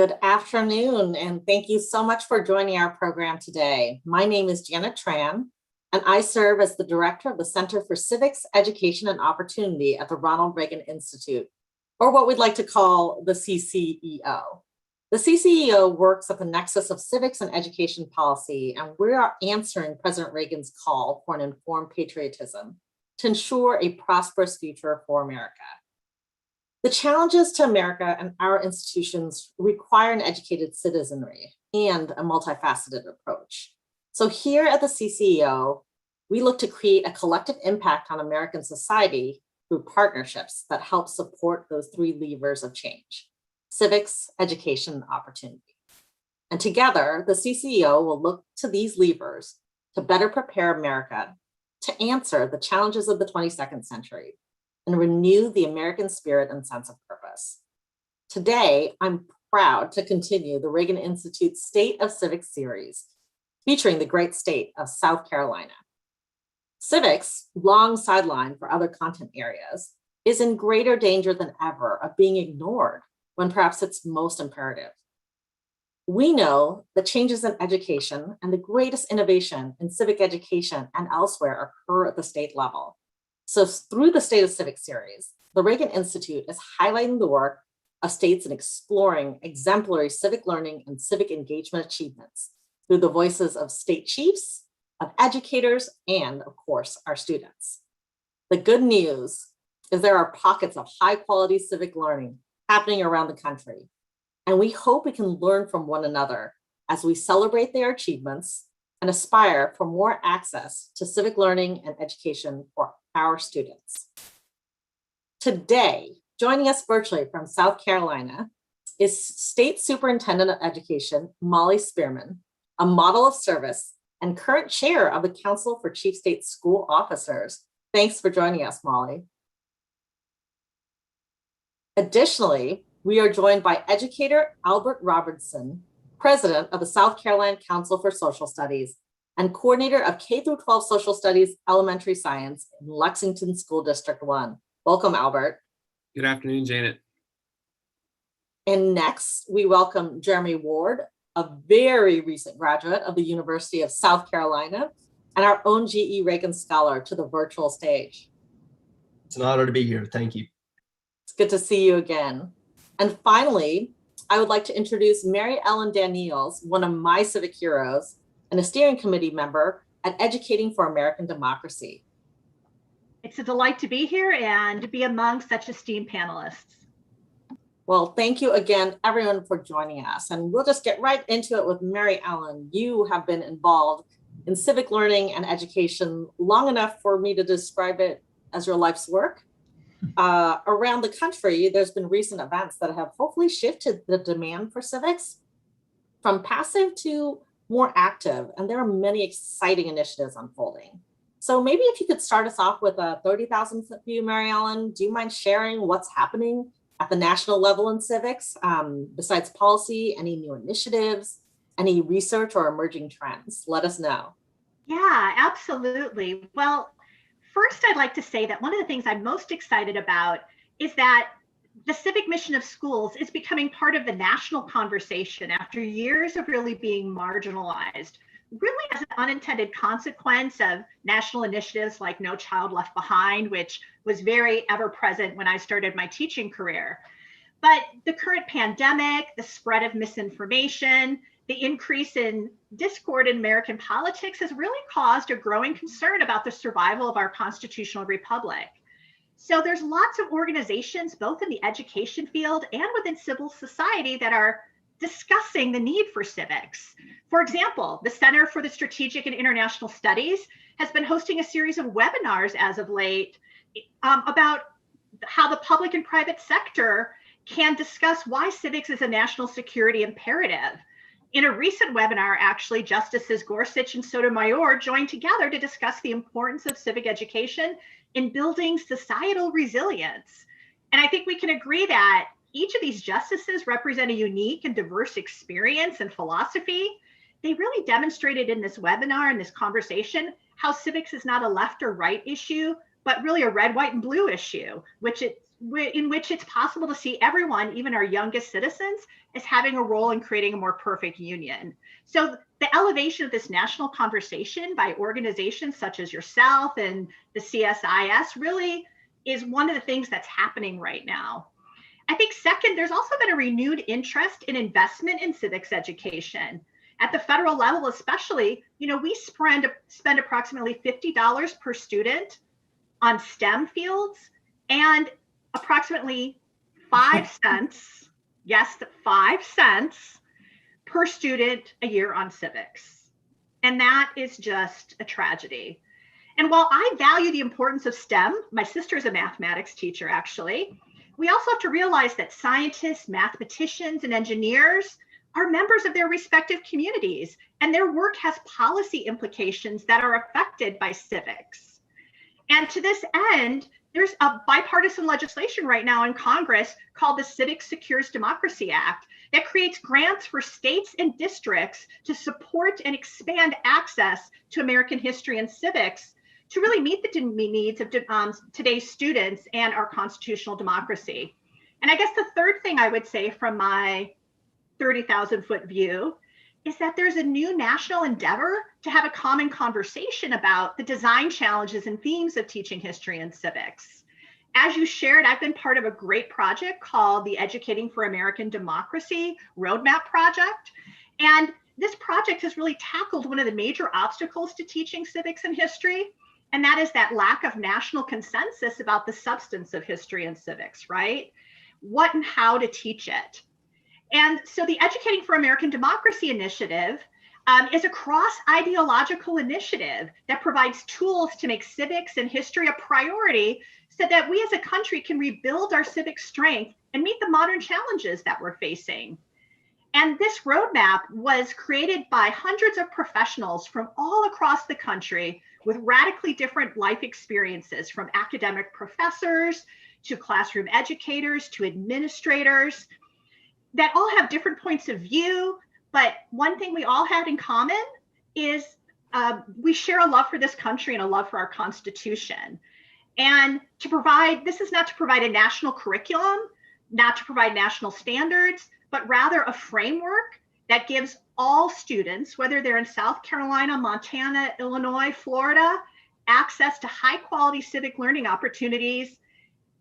Good afternoon, and thank you so much for joining our program today. My name is Janet Tran, and I serve as the director of the Center for Civics, Education, and Opportunity at the Ronald Reagan Institute, or what we'd like to call the CCEO. The CCEO works at the nexus of civics and education policy, and we are answering President Reagan's call for an informed patriotism to ensure a prosperous future for America. The challenges to America and our institutions require an educated citizenry and a multifaceted approach. So here at the CCEO, we look to create a collective impact on American society through partnerships that help support those three levers of change: civics, education, and opportunity. And together, the CCEO will look to these levers to better prepare America to answer the challenges of the 22nd century and renew the American spirit and sense of purpose. Today, I'm proud to continue the Reagan Institute's State of Civics series, featuring the great state of South Carolina. Civics, long sidelined for other content areas, is in greater danger than ever of being ignored when perhaps it's most imperative. We know that changes in education and the greatest innovation in civic education and elsewhere occur at the state level. So through the State of Civics series, the Reagan Institute is highlighting the work of states in exploring exemplary civic learning and civic engagement achievements through the voices of state chiefs, of educators, and of course, our students. The good news is there are pockets of high quality civic learning happening around the country, and we hope we can learn from one another as we celebrate their achievements and aspire for more access to civic learning and education for our students. Today, joining us virtually from South Carolina is State Superintendent of Education, Molly Spearman, a model of service and current chair of the Council for Chief State School Officers. Thanks for joining us, Molly. Additionally, we are joined by educator Albert Robertson, president of the South Carolina Council for Social Studies and coordinator of K-12 Social Studies Elementary Science in Lexington School District 1. Welcome, Albert. Good afternoon, Janet. And next, we welcome Jeremy Ward, a very recent graduate of the University of South Carolina and our own G.E. Reagan Scholar, to the virtual stage. It's an honor to be here. Thank you. It's good to see you again. And finally, I would like to introduce Mary Ellen Daniels, one of my civic heroes and a steering committee member at Educating for American Democracy. It's a delight to be here and to be among such esteemed panelists. Well, thank you again, everyone, for joining us. And we'll just get right into it with Mary Ellen. You have been involved in civic learning and education long enough for me to describe it as your life's work. Around the country, there's been recent events that have hopefully shifted the demand for civics from passive to more active, and there are many exciting initiatives unfolding. So maybe if you could start us off with a 30,000 foot view, Mary Ellen, do you mind sharing what's happening at the national level in civics, besides policy, any new initiatives, any research or emerging trends? Let us know. Yeah, absolutely. Well, first, I'd like to say that one of the things I'm most excited about is that the civic mission of schools is becoming part of the national conversation after years of really being marginalized, really as an unintended consequence of national initiatives like No Child Left Behind, which was very ever present when I started my teaching career. But the current pandemic, the spread of misinformation, the increase in discord in American politics has really caused a growing concern about the survival of our constitutional republic. So there's lots of organizations, both in the education field and within civil society, that are discussing the need for civics. For example, the Center for the Strategic and International Studies has been hosting a series of webinars as of late about how the public and private sector can discuss why civics is a national security imperative. In a recent webinar, actually, Justices Gorsuch and Sotomayor joined together to discuss the importance of civic education in building societal resilience. And I think we can agree that each of these justices represent a unique and diverse experience and philosophy. They really demonstrated in this webinar and this conversation how civics is not a left or right issue, but really a red, white, and blue issue, which it in which it's possible to see everyone, even our youngest citizens, as having a role in creating a more perfect union. So the elevation of this national conversation by organizations such as yourself and the CSIS really is one of the things that's happening right now. I think second, there's also been a renewed interest in investment in civics education. At the federal level especially, we spend approximately $50 per student on STEM fields and approximately 5 cents, yes, 5 cents per student a year on civics. And that is just a tragedy. And while I value the importance of STEM, my sister is a mathematics teacher actually, we also have to realize that scientists, mathematicians, and engineers are members of their respective communities, and their work has policy implications that are affected by civics. And to this end, there's a bipartisan legislation right now in Congress called the Civic Secures Democracy Act that creates grants for states and districts to support and expand access to American history and civics to really meet the needs of today's students and our constitutional democracy. And I guess the third thing I would say from my 30,000-foot view is that there's a new national endeavor to have a common conversation about the design challenges and themes of teaching history and civics. As you shared, I've been part of a great project called the Educating for American Democracy Roadmap Project. And this project has really tackled one of the major obstacles to teaching civics and history, and that is that lack of national consensus about the substance of history and civics, right? What and how to teach it. And so the Educating for American Democracy initiative is a cross-ideological initiative that provides tools to make civics and history a priority so that we as a country can rebuild our civic strength and meet the modern challenges that we're facing. And this roadmap was created by hundreds of professionals from all across the country with radically different life experiences, from academic professors to classroom educators to administrators, that all have different points of view. But one thing we all had in common is we share a love for this country and a love for our Constitution. And this is not to provide a national curriculum, not to provide national standards, but rather a framework that gives all students, whether they're in South Carolina, Montana, Illinois, Florida, access to high quality civic learning opportunities.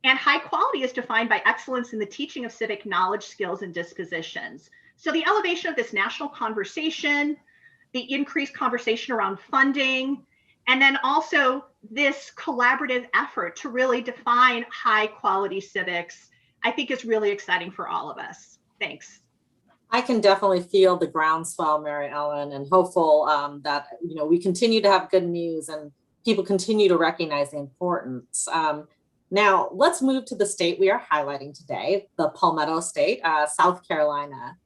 And high quality is defined by excellence in the teaching of civic knowledge, skills, and dispositions. So the elevation of this national conversation, the increased conversation around funding, and then also this collaborative effort to really define high quality civics, I think is really exciting for all of us. Thanks. I can definitely feel the groundswell, Mary Ellen, and hopeful that we continue to have good news and people continue to recognize the importance. Now, let's move to the state we are highlighting today, the Palmetto State, South Carolina.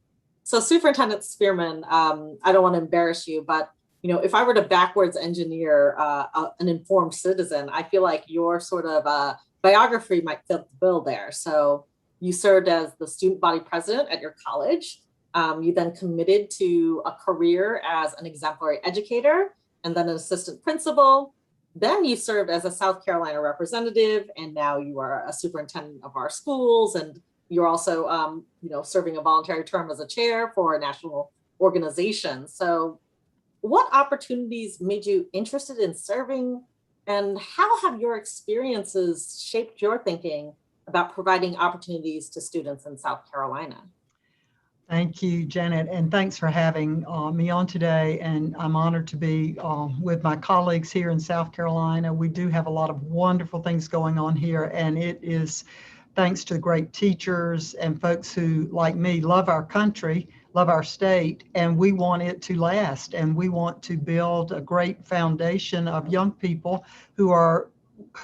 So Superintendent Spearman, I don't want to embarrass you, but if I were to backwards engineer an informed citizen, I feel like your sort of biography might fit the bill there. So you served as the student body president at your college. You then committed to a career as an exemplary educator and then an assistant principal. Then you served as a South Carolina representative, and now you are a superintendent of our schools. And you're also, serving a voluntary term as a chair for a national organization. So what opportunities made you interested in serving, and how have your experiences shaped your thinking about providing opportunities to students in South Carolina? Thank you, Janet, and thanks for having me on today. And I'm honored to be with my colleagues here in South Carolina. We do have a lot of wonderful things going on here, and it is thanks to great teachers and folks who, like me, love our country, love our state, and we want it to last. And we want to build a great foundation of young people who are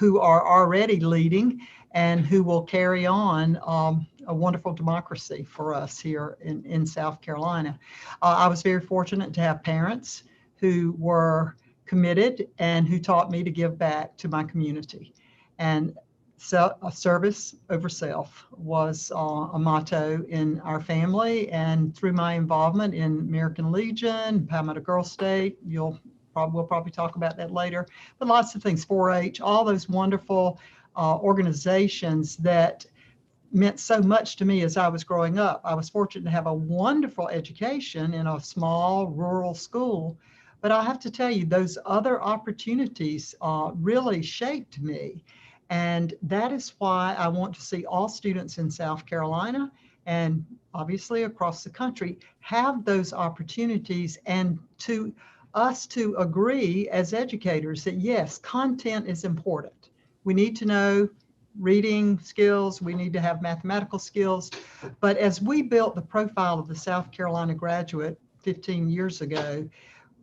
already leading and who will carry on a wonderful democracy for us here in South Carolina. I was very fortunate to have parents who were committed and who taught me to give back to my community. And so, service over self was a motto in our family, and through my involvement in American Legion, Palmetto Girls State, we'll probably talk about that later, but lots of things, 4-H, all those wonderful organizations that meant so much to me as I was growing up. I was fortunate to have a wonderful education in a small rural school, but I have to tell you, those other opportunities really shaped me. And that is why I want to see all students in South Carolina and obviously across the country have those opportunities, and to us to agree as educators that yes, content is important. We need to know reading skills, we need to have mathematical skills. But as we built the profile of the South Carolina graduate 15 years ago,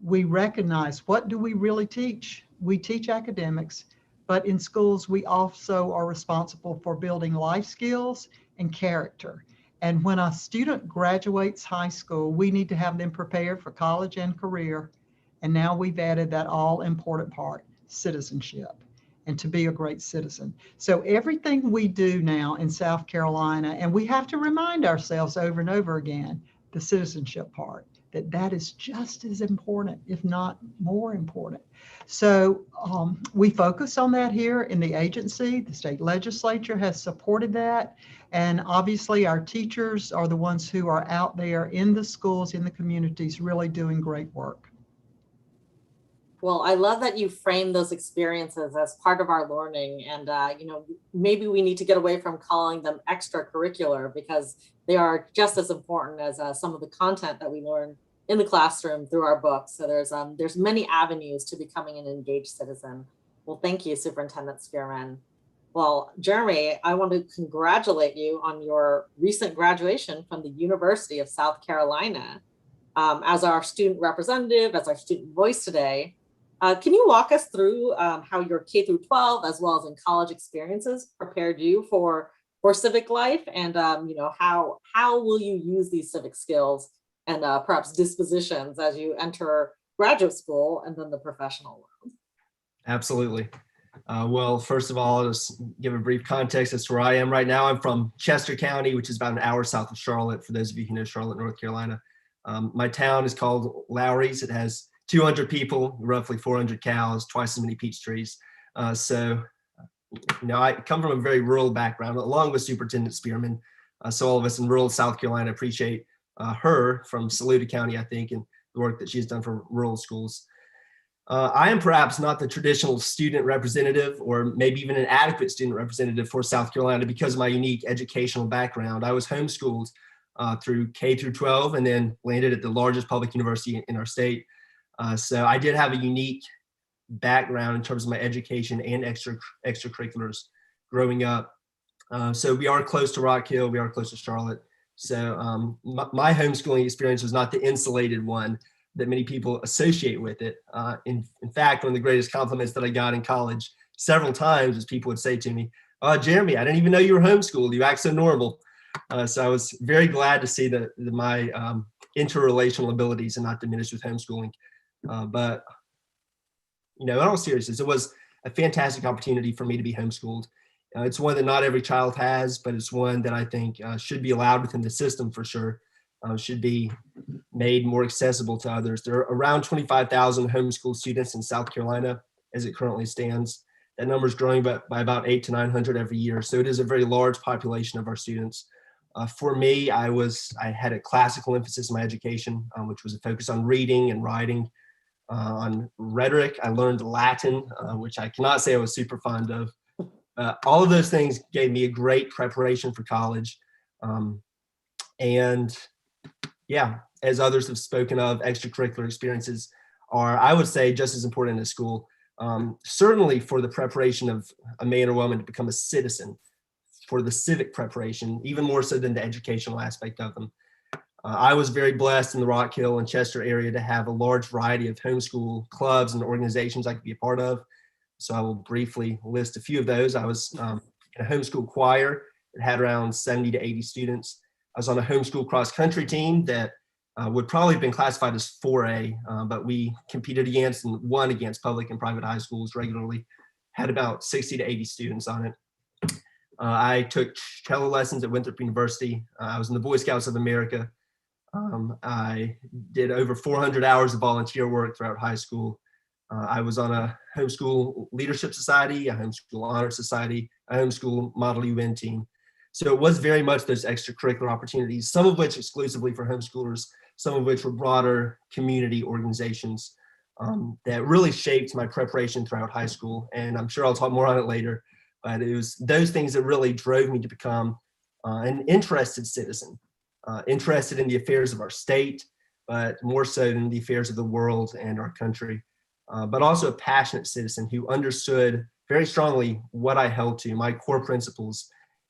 we recognize, what do we really teach? We teach academics, but in schools, we also are responsible for building life skills and character. And when a student graduates high school, we need to have them prepared for college and career. And now we've added that all important part, citizenship, and to be a great citizen. So everything we do now in South Carolina, and we have to remind ourselves over and over again, the citizenship part, that is just as important, if not more important. So we focus on that here in the agency. The state legislature has supported that. And obviously our teachers are the ones who are out there in the schools, in the communities, really doing great work. Well, I love that you frame those experiences as part of our learning. And, maybe we need to get away from calling them extracurricular, because they are just as important as some of the content that we learn in the classroom through our books. So there's many avenues to becoming an engaged citizen. Well, thank you, Superintendent Spearman. Well, Jeremy, I want to congratulate you on your recent graduation from the University of South Carolina. As our student representative, as our student voice today, can you walk us through how your K through 12 as well as in college experiences prepared you for civic life, and how will you use these civic skills and perhaps dispositions as you enter graduate school and then the professional world? Absolutely. Well, first of all, I'll just give a brief context as to where I am right now. I'm from Chester County, which is about an hour south of Charlotte, for those of you who know Charlotte, North Carolina. My town is called Lowry's. It has 200 people, roughly 400 cows, twice as many peach trees. So I come from a very rural background, along with Superintendent Spearman. So all of us in rural South Carolina appreciate her from Saluda County, I think, and the work that she's done for rural schools. I am perhaps not the traditional student representative, or maybe even an adequate student representative for South Carolina because of my unique educational background. I was homeschooled through K through 12 and then landed at the largest public university in our state. So I did have a unique background in terms of my education and extracurriculars growing up. So we are close to Rock Hill, we are close to Charlotte. So my homeschooling experience was not the insulated one that many people associate with it. In fact, one of the greatest compliments that I got in college several times is people would say to me, "Oh, Jeremy, I didn't even know you were homeschooled. You act so normal." So I was very glad to see that my interrelational abilities are not diminished with homeschooling. But in all seriousness, it was a fantastic opportunity for me to be homeschooled. It's one that not every child has, but it's one that I think should be allowed within the system for sure. Should be made more accessible to others. There are around 25,000 homeschool students in South Carolina as it currently stands. That number is growing by about 800 to 900 every year. So it is a very large population of our students. For me, I had a classical emphasis in my education, which was a focus on reading and writing. On rhetoric, I learned Latin, which I cannot say I was super fond of. All of those things gave me a great preparation for college. And yeah, as others have spoken of, extracurricular experiences are, I would say, just as important as school. Certainly for the preparation of a man or woman to become a citizen, for the civic preparation, even more so than the educational aspect of them. I was very blessed in the Rock Hill and Chester area to have a large variety of homeschool clubs and organizations I could be a part of. So I will briefly list a few of those. I was in a homeschool choir that had around 70 to 80 students. I was on a homeschool cross-country team that would probably have been classified as 4A, but we competed against and won against public and private high schools regularly. Had about 60 to 80 students on it. I took cello lessons at Winthrop University. I was in the Boy Scouts of America. I did over 400 hours of volunteer work throughout high school. I was on a homeschool leadership society, a homeschool honor society, a homeschool Model UN team. So it was very much those extracurricular opportunities, some of which exclusively for homeschoolers, some of which were broader community organizations that really shaped my preparation throughout high school. And I'm sure I'll talk more on it later, but it was those things that really drove me to become an interested citizen, interested in the affairs of our state, but more so than the affairs of the world and our country, but also a passionate citizen who understood very strongly what I held to, my core principles,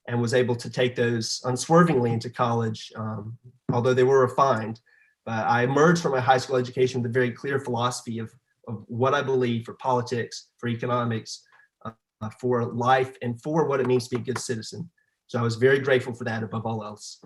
and was able to take those unswervingly into college, although they were refined. But I emerged from my high school education with a very clear philosophy of what I believe for politics, for economics, for life, and for what it means to be a good citizen. So I was very grateful for that above all else.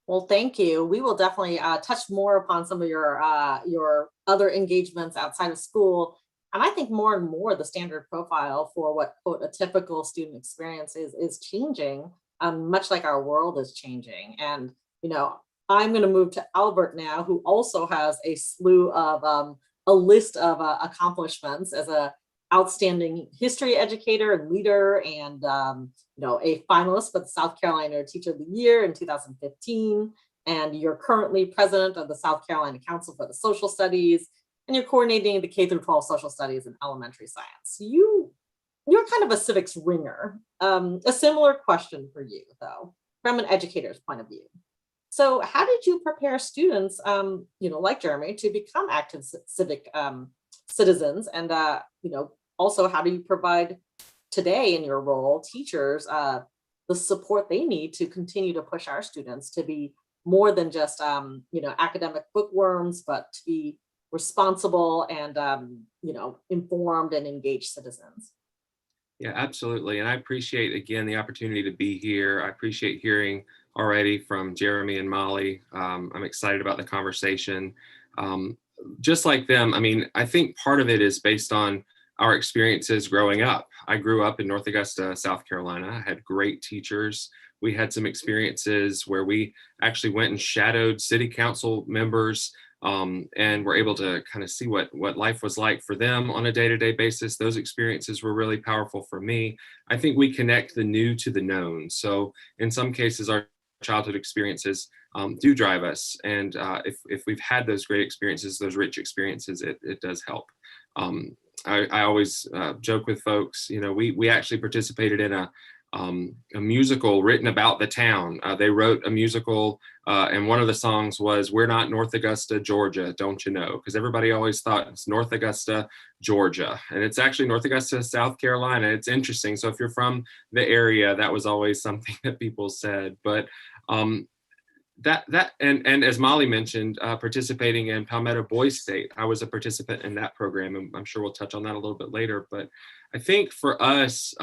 Well, thank you. We will definitely touch more upon some of your other engagements outside of school. And I think more and more the standard profile for what, quote, a typical student experience is changing, much like our world is changing. And, you know, I'm going to move to Albert now, who also has a slew of a list of accomplishments as a outstanding history educator and leader, and you know, a finalist for the South Carolina Teacher of the Year in 2015. And you're currently president of the South Carolina Council for the Social Studies, and you're coordinating the K-12 social studies and elementary science. You're kind of a civics ringer. A similar question for you, though, from an educator's point of view. So how did you prepare students, you know, like Jeremy, to become active civic citizens? And, you know, also, how do you provide today in your role teachers the support they need to continue to push our students to be more than just, you know, academic bookworms, but to be responsible and, you know, informed and engaged citizens? Yeah, absolutely. And I appreciate, again, the opportunity to be here. I appreciate hearing already from Jeremy and Molly. I'm excited about the conversation. Just like them, I mean, I think part of it is based on our experiences growing up. I grew up in North Augusta, South Carolina. I had great teachers. We had some experiences where we actually went and shadowed city council members and were able to kind of see what life was like for them on a day-to-day basis. Those experiences were really powerful for me. I think we connect the new to the known. So in some cases, our childhood experiences do drive us. And if we've had those great experiences, those rich experiences, it does help. I always joke with folks, you know, we actually participated in a musical written about the town. They wrote a musical and one of the songs was "We're Not North Augusta, Georgia, Don't You Know?" Because everybody always thought it's North Augusta, Georgia, and it's actually North Augusta, South Carolina. It's interesting. So if you're from the area, that was always something that people said. But and as Molly mentioned, participating in Palmetto Boys State, I was a participant in that program, and I'm sure we'll touch on that a little bit later. But I think for us,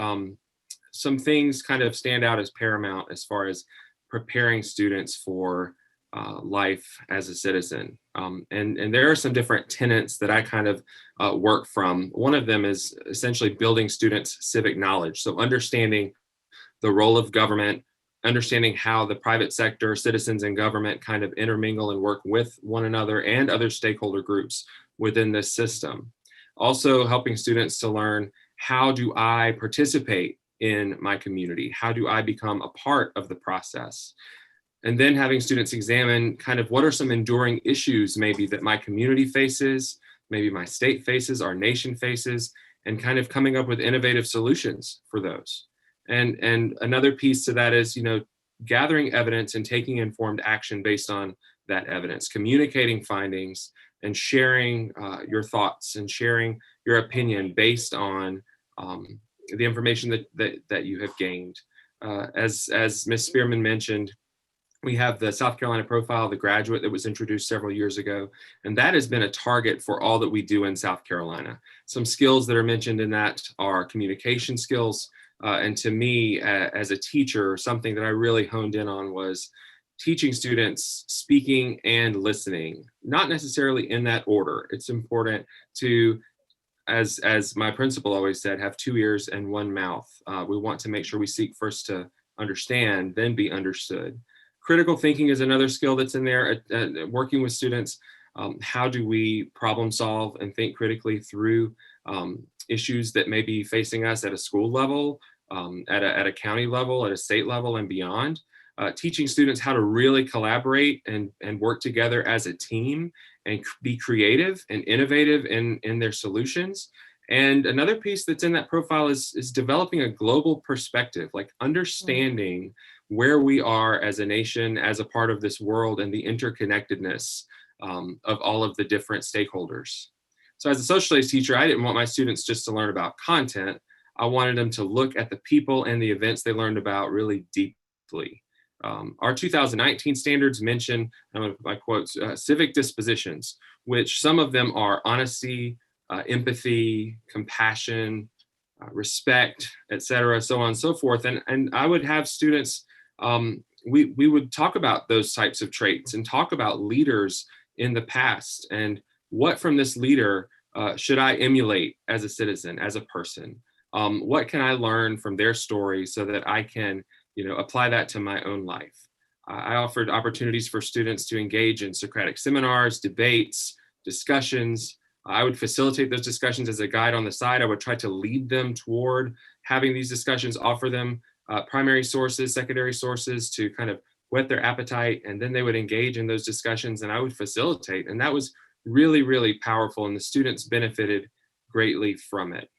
some things kind of stand out as paramount as far as preparing students for life as a citizen. And there are some different tenets that I kind of work from. One of them is essentially building students' civic knowledge. So understanding the role of government, understanding how the private sector, citizens, and government kind of intermingle and work with one another and other stakeholder groups within this system. Also helping students to learn, how do I participate in my community? How do I become a part of the process? And then having students examine kind of what are some enduring issues maybe that my community faces, maybe my state faces, our nation faces, and kind of coming up with innovative solutions for those. And another piece to that is, you know, gathering evidence and taking informed action based on that evidence, communicating findings and sharing your thoughts and sharing your opinion based on the information that you have gained. As Ms. Spearman mentioned, we have the South Carolina Profile of the Graduate that was introduced several years ago, and that has been a target for all that we do in South Carolina. Some skills that are mentioned in that are communication skills, and to me, as a teacher, something that I really honed in on was teaching students speaking and listening, not necessarily in that order. It's important to, as my principal always said, have 2 ears and 1 mouth. We want to make sure we seek first to understand, then be understood. Critical thinking is another skill that's in there. Working with students, how do we problem solve and think critically through issues that may be facing us at a school level at a county level, at a state level and beyond, teaching students how to really collaborate and work together as a team and be creative and innovative in their solutions. And another piece that's in that profile is developing a global perspective, like understanding where we are as a nation, as a part of this world, and the interconnectedness of all of the different stakeholders. So as a social studies teacher, I didn't want my students just to learn about content. I wanted them to look at the people and the events they learned about really deeply. Our 2019 standards mention, my quotes, civic dispositions, which some of them are honesty, empathy, compassion, respect, etc., so on and so forth. And I would have students, we would talk about those types of traits and talk about leaders in the past and what from this leader should I emulate as a citizen, as a person? What can I learn from their story so that I can, apply that to my own life? I offered opportunities for students to engage in Socratic seminars, debates, discussions. I would facilitate those discussions as a guide on the side. I would try to lead them toward having these discussions, offer them primary sources, secondary sources to kind of whet their appetite, and then they would engage in those discussions and I would facilitate. And that was really, really powerful, and the students benefited greatly from it.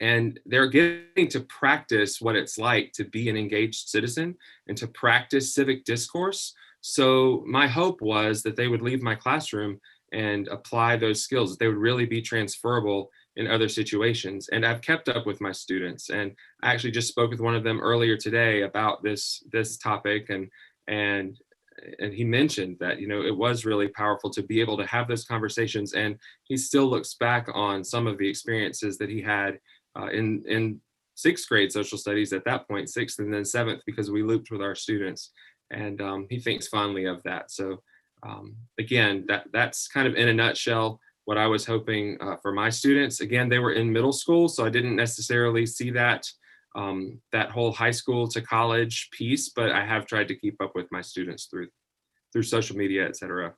And they're getting to practice what it's like to be an engaged citizen and to practice civic discourse. So my hope was that they would leave my classroom and apply those skills, that they would really be transferable in other situations. And I've kept up with my students, and I actually just spoke with one of them earlier today about this topic, and he mentioned that, it was really powerful to be able to have those conversations, and he still looks back on some of the experiences that he had in sixth grade social studies at that point, sixth and then seventh, because we looped with our students, and he thinks fondly of that. So again, that's kind of in a nutshell what I was hoping for my students. Again, they were in middle school, so I didn't necessarily see that that whole high school to college piece, but I have tried to keep up with my students through social media, et cetera.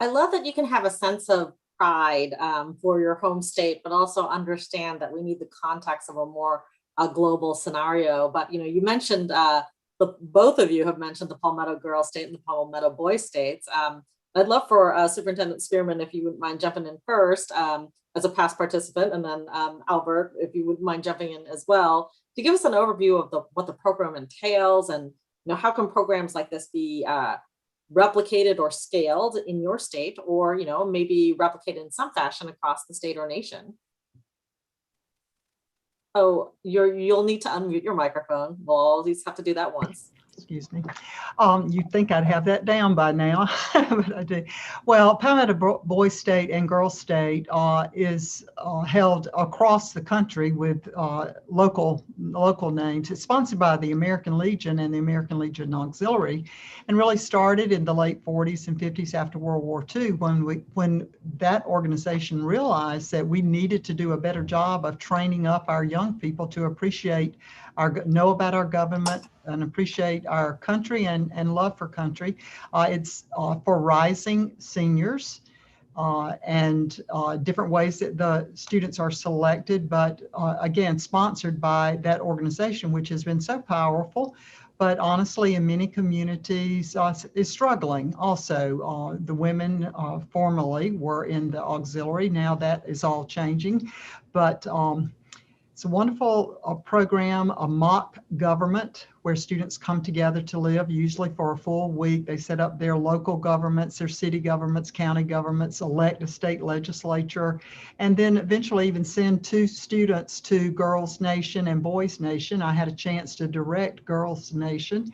I love that you can have a sense of pride for your home state, but also understand that we need the context of a global scenario. But you mentioned both of you have mentioned the Palmetto Girl State and the Palmetto Boy States. I'd love for Superintendent Spearman, if you wouldn't mind jumping in first as a past participant, and then Albert, if you wouldn't mind jumping in as well, to give us an overview of what the program entails, and how can programs like this be replicated or scaled in your state, or maybe replicated in some fashion across the state or nation. Oh, you'll need to unmute your microphone. We'll always have to do that once. Excuse me. You'd think I'd have that down by now, but I do. Well, Palmetto Boy State and Girl State is held across the country with local names. It's sponsored by the American Legion and the American Legion Auxiliary, and really started in the late 40s and 50s after World War II, when that organization realized that we needed to do a better job of training up our young people to appreciate know about our government and appreciate our country and love for country. It's for rising seniors and different ways that the students are selected, but again, sponsored by that organization, which has been so powerful, but honestly, in many communities is struggling also. The women formerly were in the auxiliary. Now that is all changing, but it's a wonderful program, a mock government where students come together to live, usually for a full week. They set up their local governments, their city governments, county governments, elect a state legislature, and then eventually even send 2 students to Girls Nation and Boys Nation. I had a chance to direct Girls Nation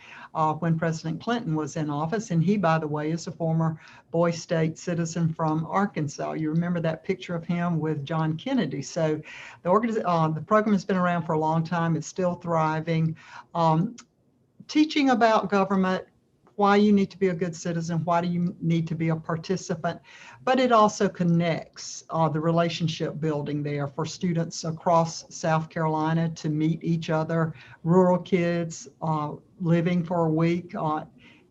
when President Clinton was in office, and he, by the way, is a former Boy State citizen from Arkansas. You remember that picture of him with John Kennedy. So the program has been around for a long time. It's still thriving. Teaching about government, why you need to be a good citizen, why do you need to be a participant, but it also connects the relationship building there for students across South Carolina to meet each other, rural kids living for a week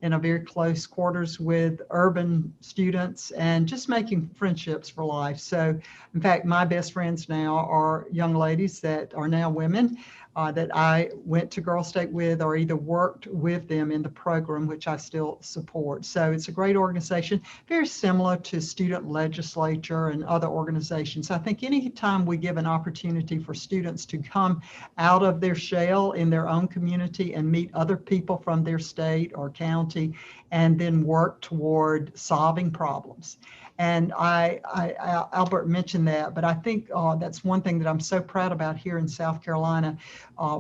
in a very close quarters with urban students and just making friendships for life. So in fact, my best friends now are young ladies that are now women that I went to Girl State with or either worked with them in the program, which I still support. So it's a great organization, very similar to student legislature and other organizations. I think anytime we give an opportunity for students to come out of their shell in their own community and meet other people from their state or county and then work toward solving problems. And Albert mentioned that, but I think that's one thing that I'm so proud about here in South Carolina.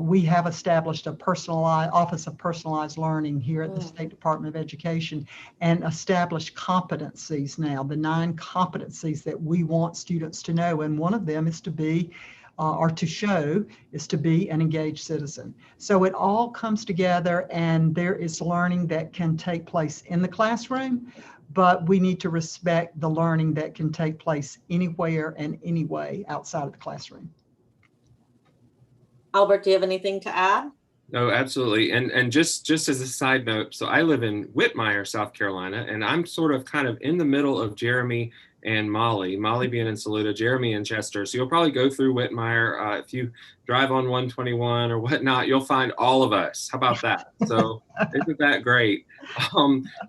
We have established a personalized Office of Personalized Learning here at the State Department of Education and established competencies now, the 9 competencies that we want students to know. And one of them is to be or to show is to be an engaged citizen. So it all comes together, and there is learning that can take place in the classroom, but we need to respect the learning that can take place anywhere and anyway outside of the classroom. Albert, do you have anything to add? No, absolutely. And just as a side note, so I live in Whitmire, South Carolina, and I'm sort of kind of in the middle of Jeremy and Molly being in Saluda, Jeremy in Chester. So you'll probably go through Whitmire. If you drive on 121 or whatnot, you'll find all of us. How about that? So isn't that great?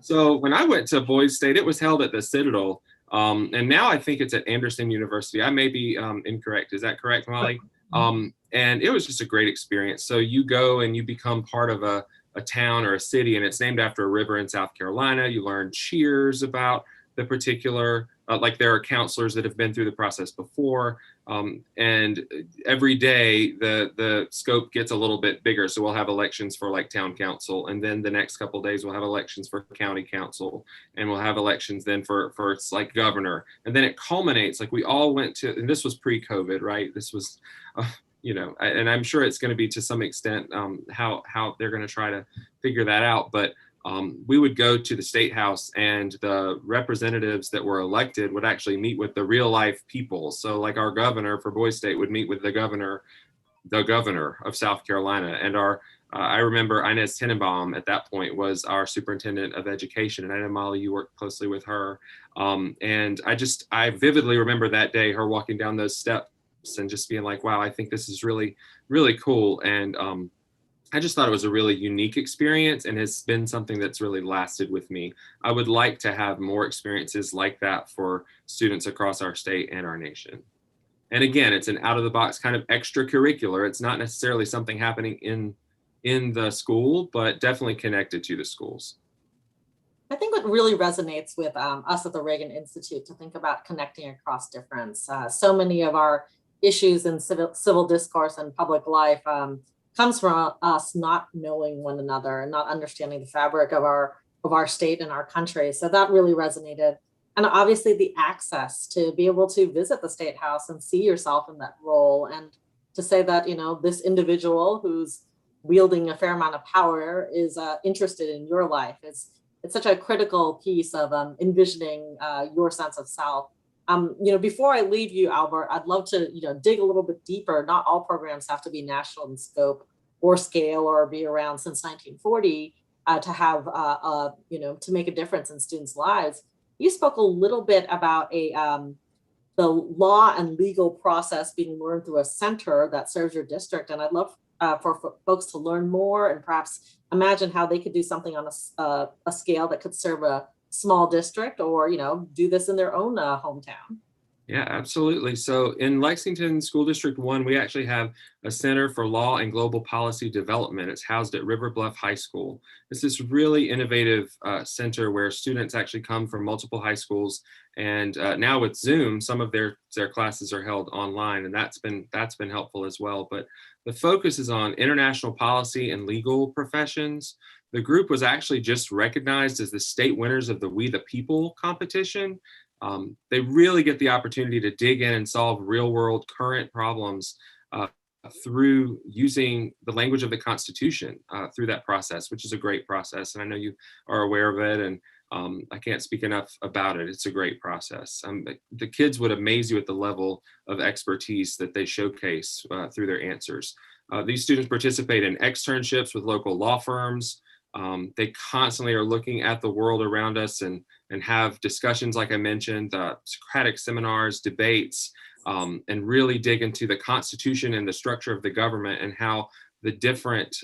So when I went to Boys State, it was held at the Citadel. And now I think it's at Anderson University. I may be incorrect. Is that correct, Molly? And it was just a great experience. So you go and you become part of a town or a city, and it's named after a river in South Carolina. You learn cheers about the particular, like there are counselors that have been through the process before. And every day the scope gets a little bit bigger. So we'll have elections for like town council. And then the next couple of days we'll have elections for county council. And we'll have elections then for it's like governor. And then it culminates, like we all went to, and this was pre-COVID, right? This was, you know, and I'm sure it's going to be to some extent how they're going to try to figure that out. But we would go to the State House, and the representatives that were elected would actually meet with the real life people. So like our governor for Boys State would meet with the governor of South Carolina. And I remember Inez Tenenbaum at that point was our superintendent of education. And I know, Molly, you worked closely with her. And I vividly remember that day, her walking down those steps and just being like, wow, I think this is really, really cool. And I just thought it was a really unique experience and has been something that's really lasted with me. I would like to have more experiences like that for students across our state and our nation. And again, it's an out of the box kind of extracurricular. It's not necessarily something happening in the school, but definitely connected to the schools. I think what really resonates with us at the Reagan Institute to think about connecting across difference. So many of our issues in civil discourse and public life comes from us not knowing one another and not understanding the fabric of our state and our country. So that really resonated. And obviously the access to be able to visit the State House and see yourself in that role, and to say that, you know, this individual who's wielding a fair amount of power is interested in your life. It's such a critical piece of envisioning your sense of self. You know, before I leave you, Albert, I'd love to, you know, dig a little bit deeper. Not all programs have to be national in scope or scale or be around since 1940 to have, you know, to make a difference in students' lives. You spoke a little bit about the law and legal process being learned through a center that serves your district. And I'd love for folks to learn more and perhaps imagine how they could do something on a scale that could serve a small district, or, you know, do this in their own hometown. Yeah, absolutely. So in Lexington School District 1, we actually have a Center for Law and Global Policy Development. It's housed at River Bluff High School. It's this really innovative center where students actually come from multiple high schools. And now with Zoom, some of their classes are held online, and that's been helpful as well. But the focus is on international policy and legal professions. The group was actually just recognized as the state winners of the We the People competition. They really get the opportunity to dig in and solve real world current problems through using the language of the Constitution through that process, which is a great process. And I know you are aware of it, and I can't speak enough about it. It's a great process. The kids would amaze you at the level of expertise that they showcase through their answers. These students participate in externships with local law firms. They constantly are looking at the world around us and have discussions, like I mentioned, Socratic seminars, debates, and really dig into the Constitution and the structure of the government and how the different